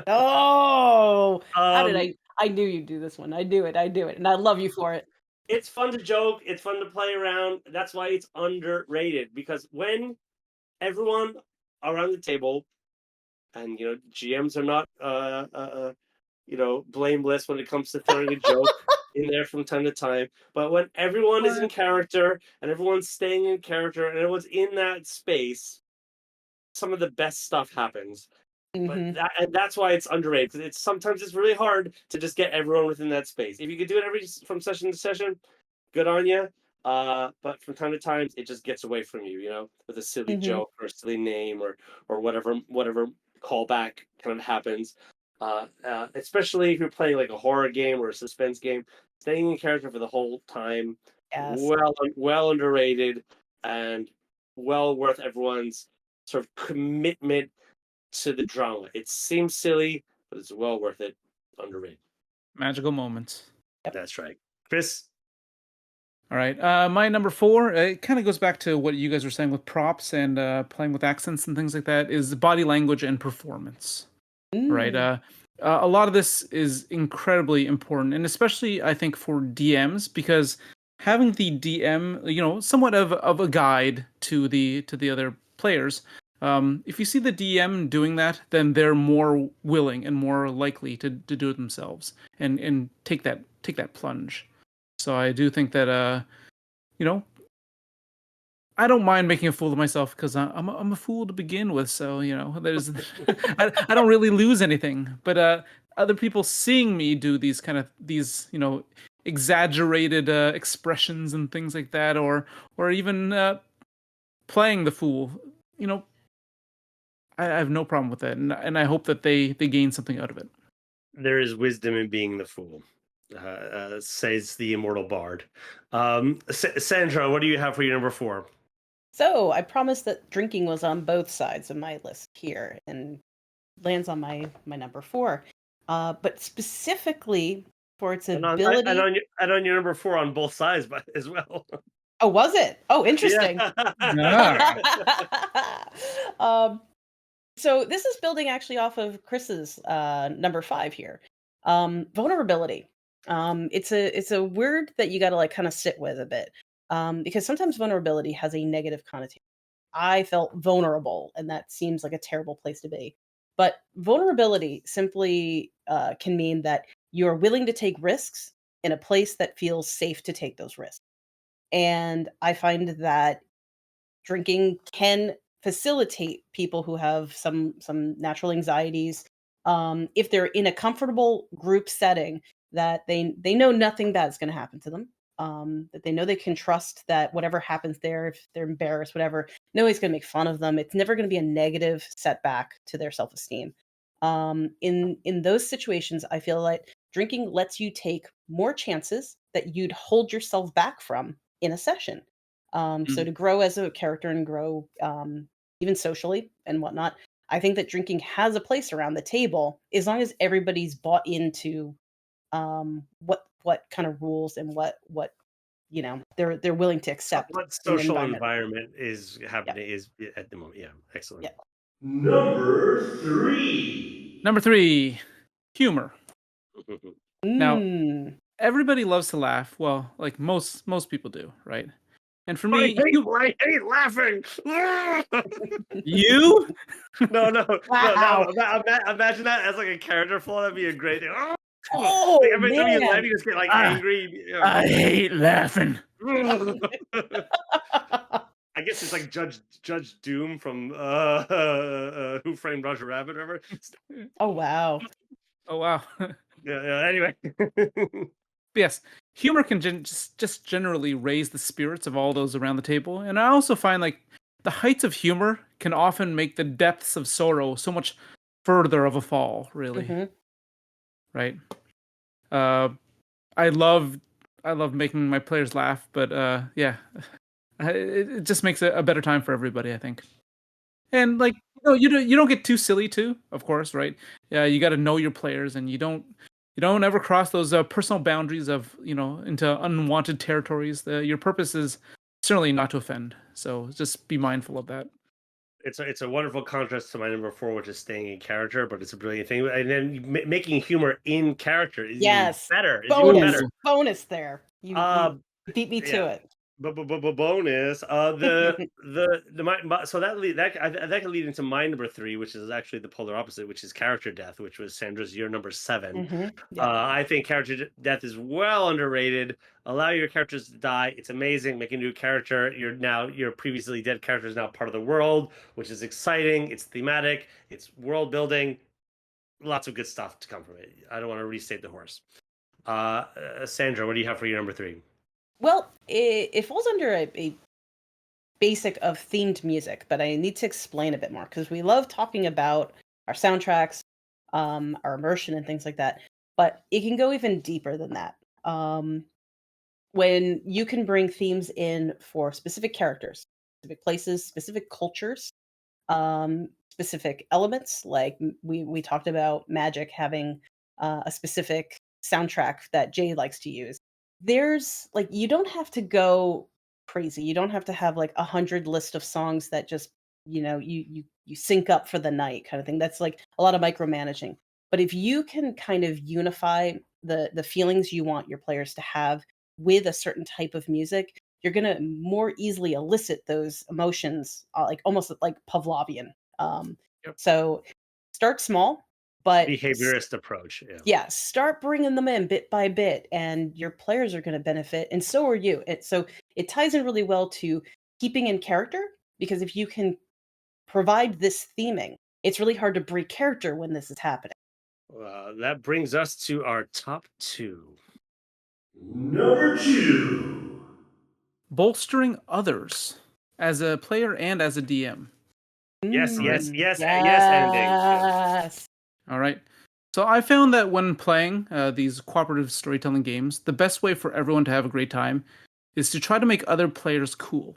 Oh, how did um, I knew you'd do this one. I do it, and I love you for it. it's fun to joke. It's fun to play around. That's why it's underrated, because when everyone around the table, and GMs are not blameless when it comes to throwing a joke in there from time to time. But when everyone is in character and everyone's staying in character and everyone's in that space, some of the best stuff happens. But that's why it's underrated, because sometimes it's really hard to just get everyone within that space. If you could do it from session to session, good on you. But from time to time, it just gets away from you, with a silly joke or a silly name or whatever callback kind of happens. Especially if you're playing like a horror game or a suspense game, staying in character for the whole time, Yes. well underrated and well worth everyone's sort of commitment to the drama. It seems silly, but it's well worth it. Underrated. Magical moments. That's right. Chris? All right. My number 4, it kind of goes back to what you guys were saying with props and playing with accents and things like that, is body language and performance. Right. A lot of this is incredibly important, and especially I think for DMs, because having the DM, somewhat of a guide to the other players. If you see the DM doing that, then they're more willing and more likely to do it themselves and take that plunge. So I do think that I don't mind making a fool of myself, because I'm a fool to begin with. So there's I don't really lose anything. But other people seeing me do these exaggerated expressions and things like that, or even playing the fool, I have no problem with that, and I hope that they gain something out of it. There is wisdom in being the fool, says the immortal bard. Sandra, what do you have for your number 4? So I promised that drinking was on both sides of my list here, and lands on my number 4. But specifically for its ability. And on your number 4 on both sides, but as well. Oh, was it? Oh, interesting. So this is building actually off of Chris's number 5 here. Vulnerability. It's a word that you got to like kind of sit with a bit, because sometimes vulnerability has a negative connotation. I felt vulnerable, and that seems like a terrible place to be. But vulnerability simply can mean that you're willing to take risks in a place that feels safe to take those risks. And I find that drinking can facilitate people who have some natural anxieties, if they're in a comfortable group setting, that they know nothing bad's going to happen to them, that they know they can trust that whatever happens there, if they're embarrassed, whatever, nobody's going to make fun of them. It's never going to be a negative setback to their self-esteem. In those situations, I feel like drinking lets you take more chances that you'd hold yourself back from in a session. So to grow as a character and grow, even socially and whatnot, I think that drinking has a place around the table as long as everybody's bought into what kind of rules and what they're willing to accept What in the social environment. environment is Yeah, happening is at the moment. Yeah, excellent. yeah. Number 3. Number 3, humor. Now, Mm. everybody loves to laugh. Well, like most people do, right? And for I me, hate laughing. you? No, no, no. Wow. Imagine that as like a character flaw. That'd be a great thing. Oh Like every time you laugh, man. you just get like Ah, angry. I hate laughing. I guess it's like Judge Doom from Who Framed Roger Rabbit, or whatever. Oh wow. Oh wow. Yeah. Anyway. Yes, humor can just generally raise the spirits of all those around the table, and I also find like the heights of humor can often make the depths of sorrow so much further of a fall. Really, Mhm. right? Uh, I love making my players laugh, but yeah, it just makes a better time for everybody, I think. And like you don't get too silly too, of course, right? Yeah, you got to know your players, and you don't ever cross those personal boundaries of into unwanted territories. Your purpose is certainly not to offend, so just be mindful of that. It's a wonderful contrast to my number 4, which is staying in character, but it's a brilliant thing. And then making humor in character is even Yes. better. Is even Bonus. better. Bonus there. You Uh, beat me yeah. to it. Bonus. So that can lead into my number 3, which is actually the polar opposite, which is character death, which was Sandra's your number 7. Yeah. I think character death is well underrated. Allow your characters to die. It's amazing. Make a new character. Your previously dead character is now part of the world, which is exciting. It's thematic. It's world building. Lots of good stuff to come from it. I don't want to restate the horse. Sandra, what do you have for your number 3? Well, it falls under a basic of themed music, but I need to explain a bit more because we love talking about our soundtracks, our immersion, and things like that. But it can go even deeper than that. When you can bring themes in for specific characters, specific places, specific cultures, specific elements, like we talked about magic having a specific soundtrack that Jay likes to use. There's like you don't have to go crazy. You don't have to have like 100 list of songs that just you sync up for the night kind of thing. That's like a lot of micromanaging. But if you can kind of unify the feelings you want your players to have with a certain type of music, you're gonna more easily elicit those emotions, like almost like Pavlovian. Yep. So start small, but Behaviorist approach. Yeah. yeah, start bringing them in bit by bit, and your players are going to benefit, and so are you. So it ties in really well to keeping in character because if you can provide this theming, it's really hard to break character when this is happening. That brings us to our top 2. Number 2. Bolstering others as a player and as a DM. Yes, Mm, yes, ending. yes. All right. So I found that when playing these cooperative storytelling games, the best way for everyone to have a great time is to try to make other players cool.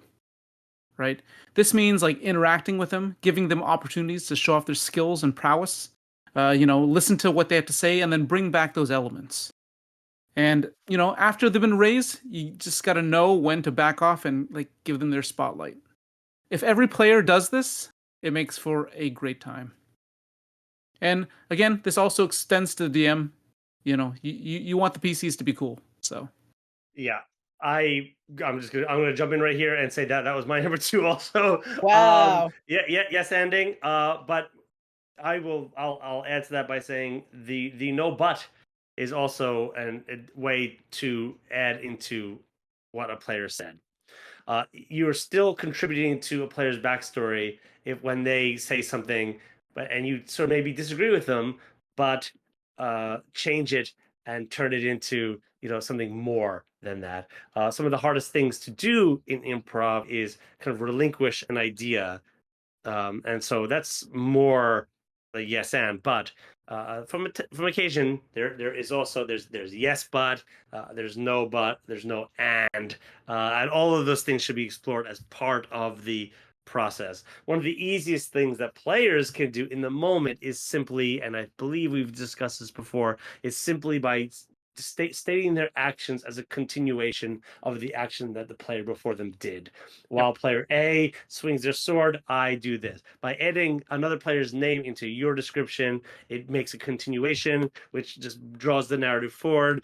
Right? This means like interacting with them, giving them opportunities to show off their skills and prowess. Listen to what they have to say, and then bring back those elements. And after they've been raised, you just got to know when to back off and like give them their spotlight. If every player does this, it makes for a great time. And again, this also extends to the DM. You want the PCs to be cool. So Yeah. I'm gonna jump in right here and say that was my number 2 also. Wow. Yes, ending. But I'll add to that by saying the no but is also a way to add into what a player said. You're still contributing to a player's backstory if when they say something, and you sort of maybe disagree with them, but change it and turn it into something more than that. Some of the hardest things to do in improv is kind of relinquish an idea, and so that's more like yes and but. From occasion, there is also there's yes but, there's no but, there's no and all of those things should be explored as part of the process. One of the easiest things that players can do in the moment is simply, and I believe we've discussed this before, is simply by stating their actions as a continuation of the action that the player before them did. While player A swings their sword, I do this. By adding another player's name into your description, it makes a continuation, which just draws the narrative forward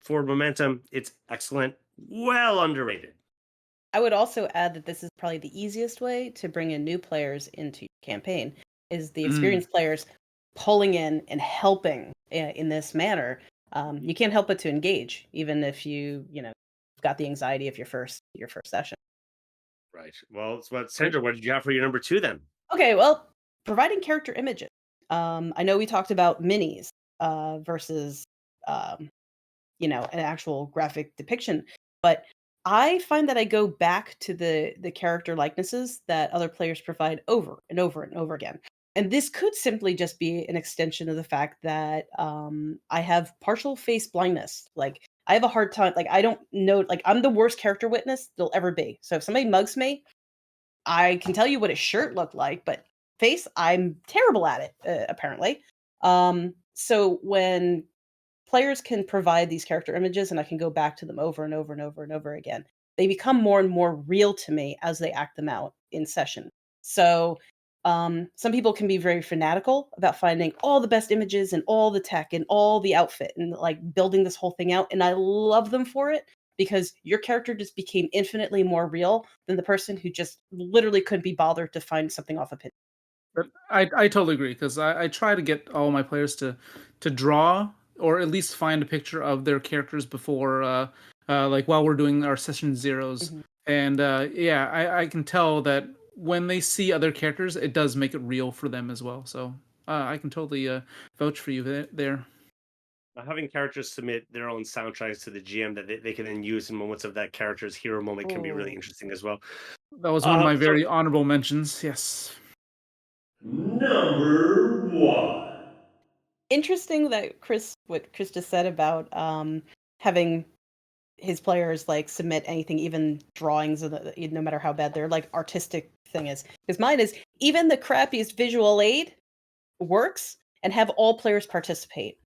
momentum. It's excellent, well underrated. I would also add that this is probably the easiest way to bring in new players into your campaign, is the experienced players pulling in and helping in this manner. You can't help but to engage, even if you've got the anxiety of your first session. Right. Well, Sandra, what did you have for your number 2 then? Okay, well, providing character images. I know we talked about minis versus an actual graphic depiction, but I find that I go back to the character likenesses that other players provide over and over and over again. And this could simply just be an extension of the fact that I have partial face blindness. Like, I have a hard time. Like, I don't know. Like, I'm the worst character witness there'll ever be. So if somebody mugs me, I can tell you what his shirt looked like, but face, I'm terrible at it. Apparently. So when players can provide these character images and I can go back to them over and over and over and over again, they become more and more real to me as they act them out in session. So some people can be very fanatical about finding all the best images and all the tech and all the outfit and like building this whole thing out. And I love them for it because your character just became infinitely more real than the person who just literally couldn't be bothered to find something off a pin. But I totally agree, because I try to get all my players to draw, or at least find a picture of their characters before like while we're doing our session zeros. Mhm. And yeah, I can tell that when they see other characters, it does make it real for them as well. So I can totally vouch for you there. Having characters submit their own soundtracks to the GM that they can then use in moments of that character's hero moment can be really Oh. interesting as well. That was one of my So very honorable mentions. Yes. Number 1. Interesting that what Chris just said about having his players like submit anything, even drawings of no matter how bad their like artistic thing is. Because mine is even the crappiest visual aid works and have all players participate.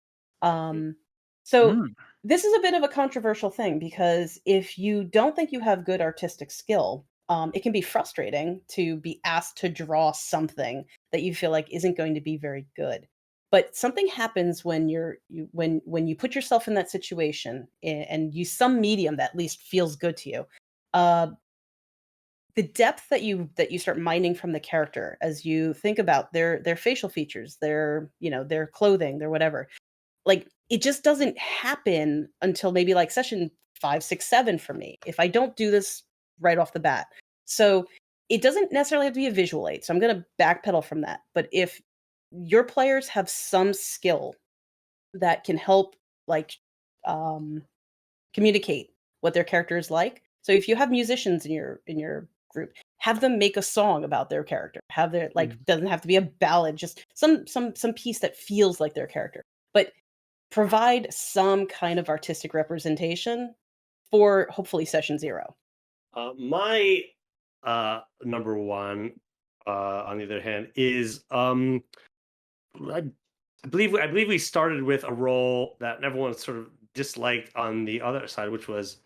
So Mm. this is a bit of a controversial thing because if you don't think you have good artistic skill, it can be frustrating to be asked to draw something that you feel like isn't going to be very good. But something happens when when you put yourself in that situation and use some medium that at least feels good to you. Uh, the depth that you start mining from the character as you think about their facial features, their clothing, their whatever, like, it just doesn't happen until maybe, like, session 5, 6, 7 for me, if I don't do this right off the bat. So, it doesn't necessarily have to be a visual aid, so I'm gonna backpedal from that, but if your players have some skill that can help, like, um, communicate what their character is like. So if you have musicians in your group, have them make a song about their character. Have their like, doesn't have to be a ballad, just some piece that feels like their character. But provide some kind of artistic representation for hopefully session 0. my number 1, on the other hand, is I believe we started with a role that everyone sort of disliked on the other side, which was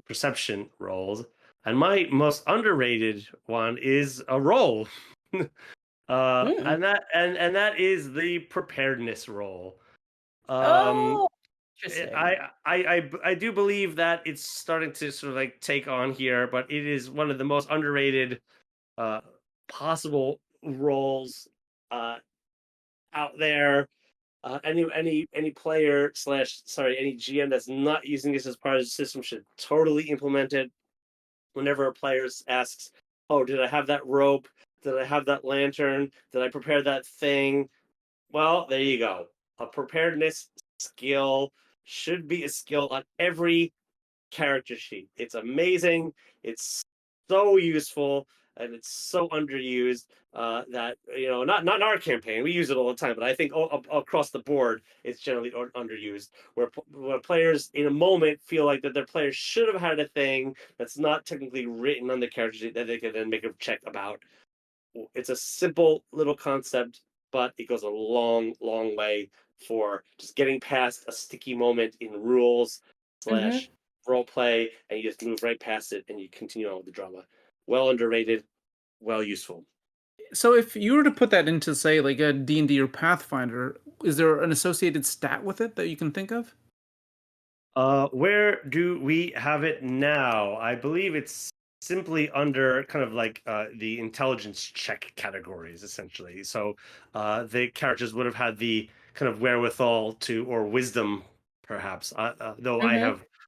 perception roles. And my most underrated one is a role. Mm. And that is the preparedness role. Oh, Eh, interesting. I do believe that it's starting to sort of like take on here, but it is one of the most underrated uh, possible roles uh, out there. Any player slash sorry any GM that's not using this as part of the system should totally implement it. Whenever a player asks, "Oh, did I have that rope? Did I have that lantern? Did I prepare that thing?" Well, there you go. A preparedness skill should be a skill on every character sheet. It's amazing. It's so useful. and it's so underused that not in our campaign, we use it all the time, but I think across the board it's generally underused, where players in a moment feel like that their players should have had a thing that's not technically written on the character that they can then make a check about. It's a simple little concept, but it goes a long, long way for just getting past a sticky moment in rules slash role play, and you just move right past it and you continue on with the drama. Well underrated, well useful. So if you were to put that into, say, like a D&D or Pathfinder, is there an associated stat with it that you can think of? Where do we have it now? I believe it's simply under kind of like the intelligence check categories, essentially. So the characters would have had the kind of wherewithal to, or wisdom, perhaps. Though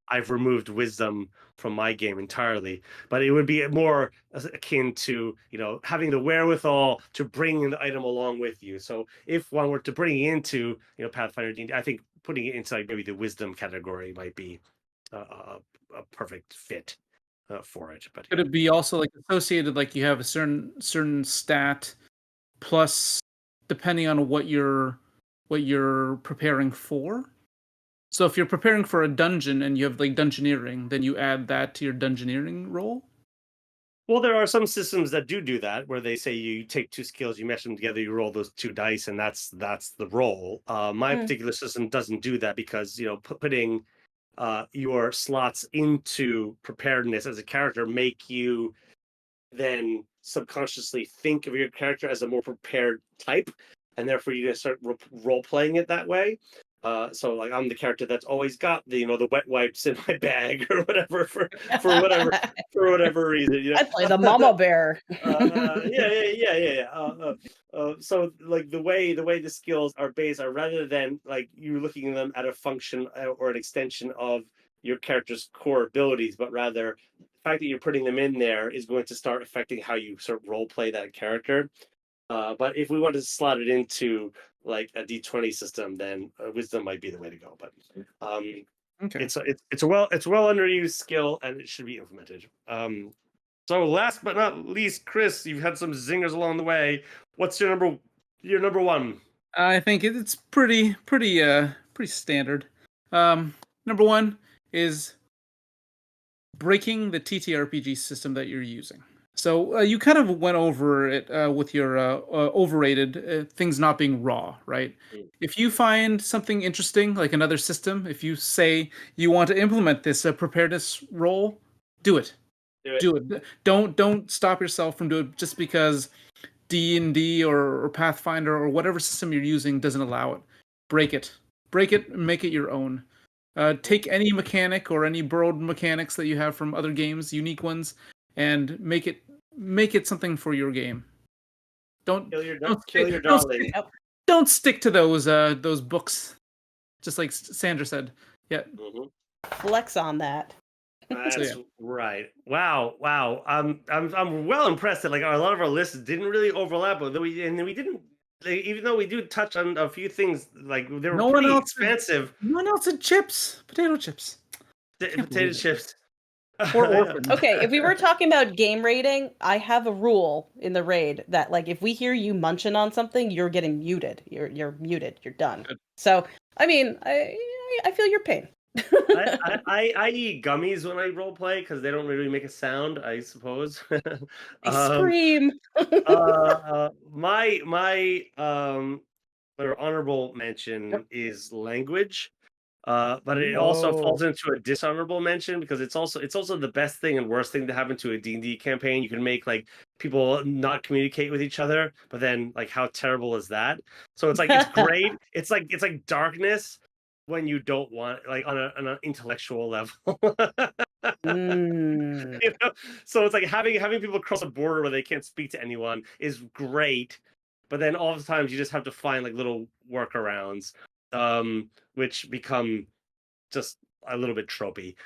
I've removed wisdom from my game entirely, but it would be more akin to having the wherewithal to bring the item along with you. So if one were to bring it into Pathfinder D&D, I think putting it into like maybe the wisdom category might be a perfect fit for it. But Could it be also like associated, like you have a certain stat plus, depending on what you're preparing for? So if you're preparing for a dungeon and you have like dungeoneering, then you add that to your dungeoneering roll? Well, there are some systems that do that, where they say you take two skills, you mesh them together, you roll those two dice, and that's the roll. My particular system doesn't do that because putting your slots into preparedness as a character make you then subconsciously think of your character as a more prepared type, and therefore you start role playing it that way. So like I'm the character that's always got the the wet wipes in my bag or whatever for whatever reason. I play the mama bear. So like the way the skills are based are, rather than like you looking at them at a function or an extension of your character's core abilities, but rather the fact that you're putting them in there is going to start affecting how you sort of role play that character. But if we want to slot it into like a D20 system, then wisdom might be the way to go. But Okay. it's a well underused skill, and it should be implemented. So last but not least, Chris, you've had some zingers along the way. What's your number one? I think it's pretty standard. Number one is breaking the TTRPG system that you're using. So you kind of went over it with your overrated things not being raw, right? If you find something interesting, like another system, if you say you want to implement this preparedness role, do it. Do it. Don't stop yourself from doing it just because D&D or Pathfinder or whatever system you're using doesn't allow it. Break it. And make it your own. Take any mechanic or any borrowed mechanics that you have from other games, unique ones, and make it something for your game. Don't stick to those books. Just like Sandra said. Yeah. Flex on that. That's right. Wow. I'm well impressed that like a lot of our lists didn't really overlap, but we didn't. Like, even though we do touch on a few things, like they were pretty expansive. No one else had chips, potato chips, potato chips. Or orphan. Okay, if we were talking about game rating, I have a rule in the raid that like if we hear you munching on something, you're getting muted. You're muted. You're done. Good. So I mean, I feel your pain. I eat gummies when I role play because they don't really make a sound, I suppose. Scream. My honorable mention is language. But it also falls into a dishonorable mention because it's also the best thing and worst thing to happen to a D&D campaign. You can make like people not communicate with each other, but then like how terrible is that? So it's like it's great. It's like darkness when you don't want, like on an intellectual level. So it's like having people cross a border where they can't speak to anyone is great, but then all the times you just have to find like little workarounds. Which become just a little bit tropey.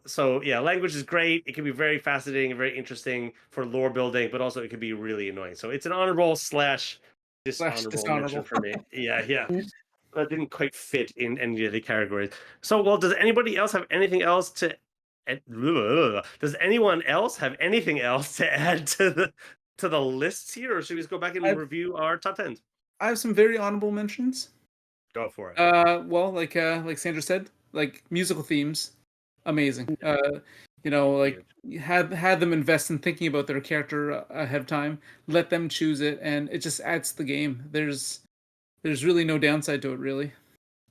So yeah, language is great. It can be very fascinating and very interesting for lore building, but also it can be really annoying. So it's an honorable / dishonorable mention for me. Yeah. That didn't quite fit in any of the categories. So, well, does anybody else have anything else to does anyone else have anything else to add to the lists here, or should we just go back and review our top 10s? I have some very honorable mentions. Go for it. Well, like Sandra said, like musical themes, amazing. Like had them invest in thinking about their character ahead of time, let them choose it, and it just adds to the game. There's really no downside to it, really.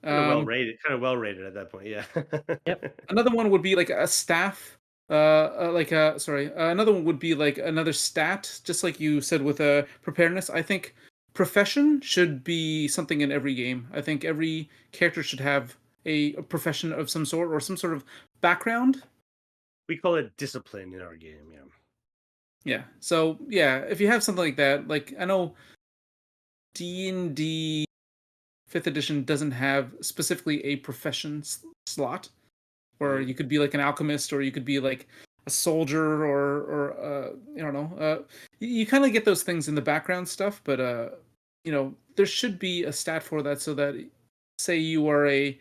Kind of well rated at that point, yeah. Yep. Another one would be like a staff. Another one would be like another stat, just like you said with preparedness. I think profession should be something in every game. I think every character should have a profession of some sort or some sort of background. We call it discipline in our game, yeah. Yeah. So yeah, if you have something like that, like I know D&D 5th edition doesn't have specifically a profession slot, where you could be like an alchemist, or you could be like a soldier, or I don't know. You kind of get those things in the background stuff, but there should be a stat for that, so that say you are a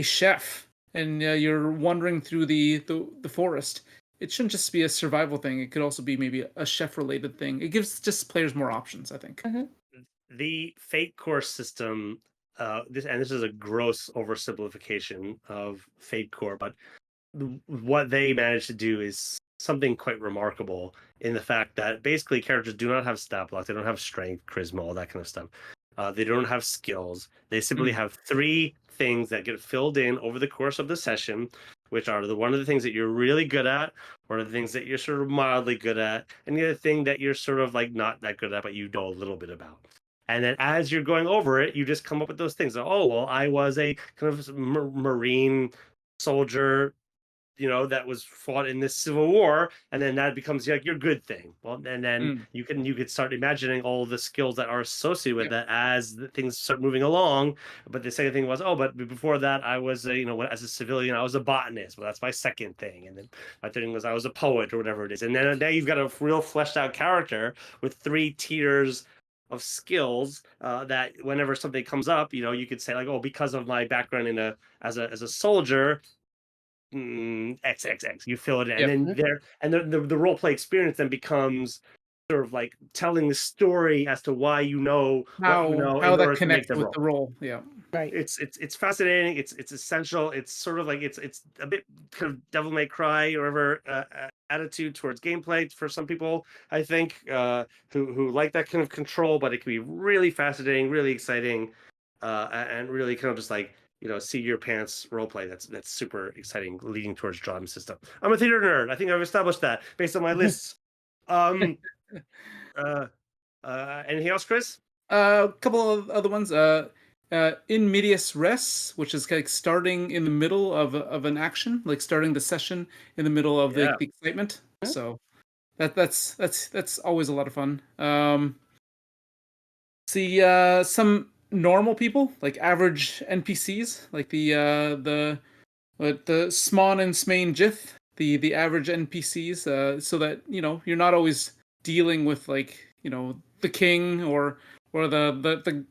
chef, and you're wandering through the forest. It shouldn't just be a survival thing. It could also be maybe a chef related thing. It gives just players more options, I think. Mm-hmm. The fate course system, this is a gross oversimplification of fate core, but what they managed to do is something quite remarkable in the fact that basically characters do not have stat blocks, they don't have strength, charisma, all that kind of stuff. They don't have skills. They simply have 3 things that get filled in over the course of the session, which are one of the things that you're really good at, one of the things that you're sort of mildly good at, and the other thing that you're sort of like not that good at, but you know a little bit about. And then as you're going over it, you just come up with those things. Oh, well, I was a kind of Marine soldier, that was fought in this Civil War, and then that becomes like your good thing. Well, and then you could start imagining all the skills that are associated with that as the things start moving along. But the second thing was, but before that, I was as a civilian, I was a botanist. Well, that's my second thing. And then my third thing was I was a poet or whatever it is. And then now you've got a real fleshed out character with 3 tiers of skills that whenever something comes up, you could say like, oh, because of my background as a soldier, XXX, you fill it in. And then the role play experience then becomes sort of like telling the story as to why how that connects with the role. Yeah, right. It's fascinating. It's essential. It's sort of like it's a bit kind of Devil May Cry or whatever attitude towards gameplay for some people, I think, who like that kind of control. But it can be really fascinating, really exciting, and really kind of just like see your pants roleplay. That's super exciting, leading towards drama system. I'm a theater nerd. I think I've established that based on my lists. Anything else, Chris? A couple of other ones. In medias res, which is like starting in the middle of an action, like starting the session in the middle of the excitement. So that's always a lot of fun. Some normal people, like average NPCs, like the Smawn and Smain Jith, the average NPCs, so that you're not always dealing with like the king or the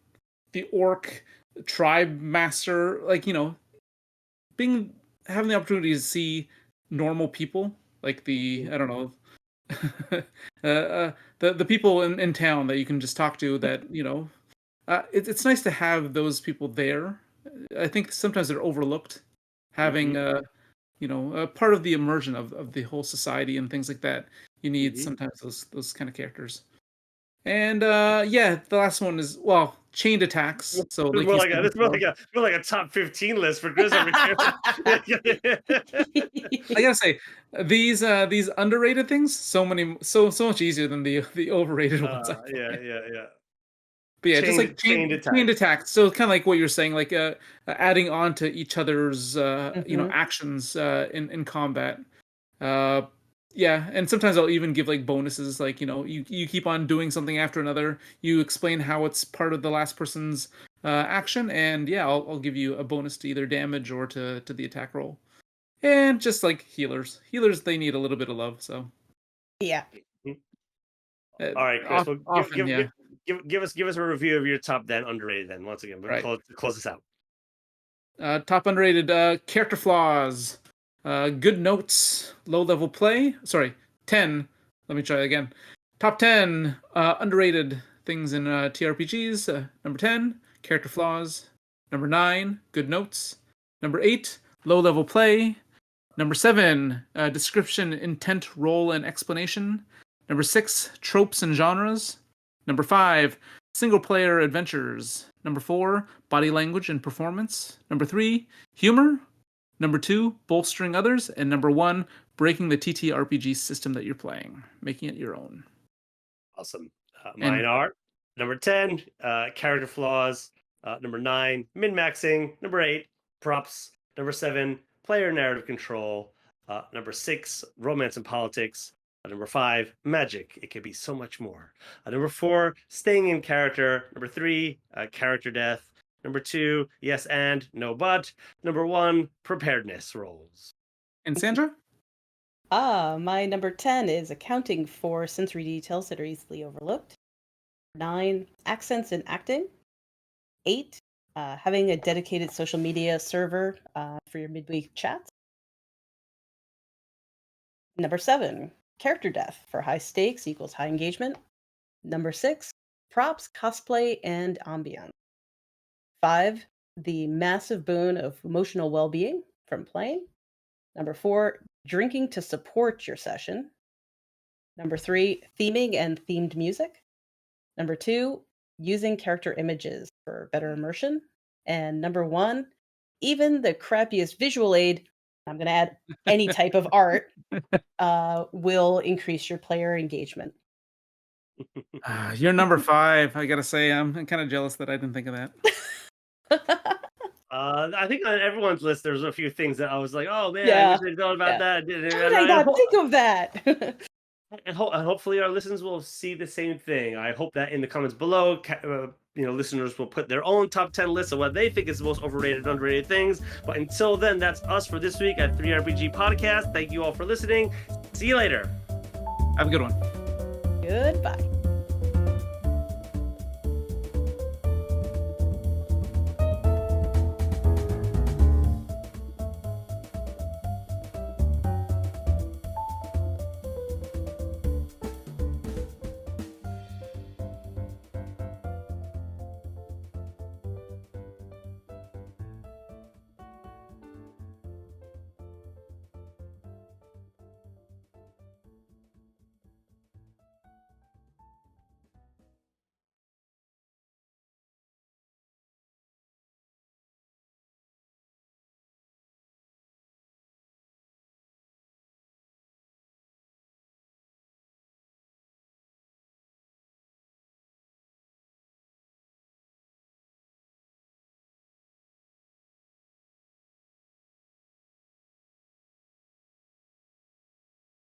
orc tribe master, like having the opportunity to see normal people, like the I don't know the people in town that you can just talk to, that it's nice to have those people there. I think sometimes they're overlooked, having a part of the immersion of the whole society and things like that. You need sometimes those kind of characters. And the last one is chained attacks. So it's more like a top 15 list for Chris over here. I gotta say, these underrated things, so much easier than the overrated ones. Yeah. But yeah, just like chained attacks. So kind of like what you're saying, like adding on to each other's actions in combat. And sometimes I'll even give like bonuses, like you keep on doing something after another. You explain how it's part of the last person's action, and I'll give you a bonus to either damage or to the attack roll. And just like healers, they need a little bit of love. So yeah. All right, Chris. Give us a review of your top then underrated then once again. Close this out. Top underrated character flaws. Good notes, low level play. Sorry, 10. Let me try again. Top 10 underrated things in TRPGs. Number 10, character flaws. Number 9, good notes. Number 8, low level play. Number 7, description, intent, role, and explanation. Number 6, tropes and genres. Number 5, single player adventures. Number 4, body language and performance. Number 3, humor. Number 2, bolstering others. And number 1, breaking the TTRPG system that you're playing, making it your own. Awesome. Mine are number 10, character flaws. Number 9, min-maxing. Number 8, props. Number 7, player narrative control. Number 6, romance and politics. Number 5, magic. It could be so much more. Number 4, staying in character. Number 3, character death. Number 2, yes and, no but. Number 1, preparedness rolls. And Sandra? My number 10 is accounting for sensory details that are easily overlooked. 9, accents and acting. 8, having a dedicated social media server for your midweek chats. Number 7, character death for high stakes equals high engagement. Number 6, props, cosplay, and ambiance. 5, the massive boon of emotional well-being from playing. Number 4, drinking to support your session. Number 3, theming and themed music. Number 2, using character images for better immersion. And number 1, even the crappiest visual aid, I'm going to add any type of art, will increase your player engagement. You're number 5. I gotta say, I'm kind of jealous that I didn't think of that. I think on everyone's list, there's a few things that I was like, oh man, Yeah. I wish I'd known about that. How did I not think of that? And hopefully our listeners will see the same thing. I hope that in the comments below, listeners will put their own top 10 lists of what they think is the most overrated, underrated things. But until then, that's us for this week at 3RPG Podcast. Thank you all for listening. See you later. Have a good one. Goodbye.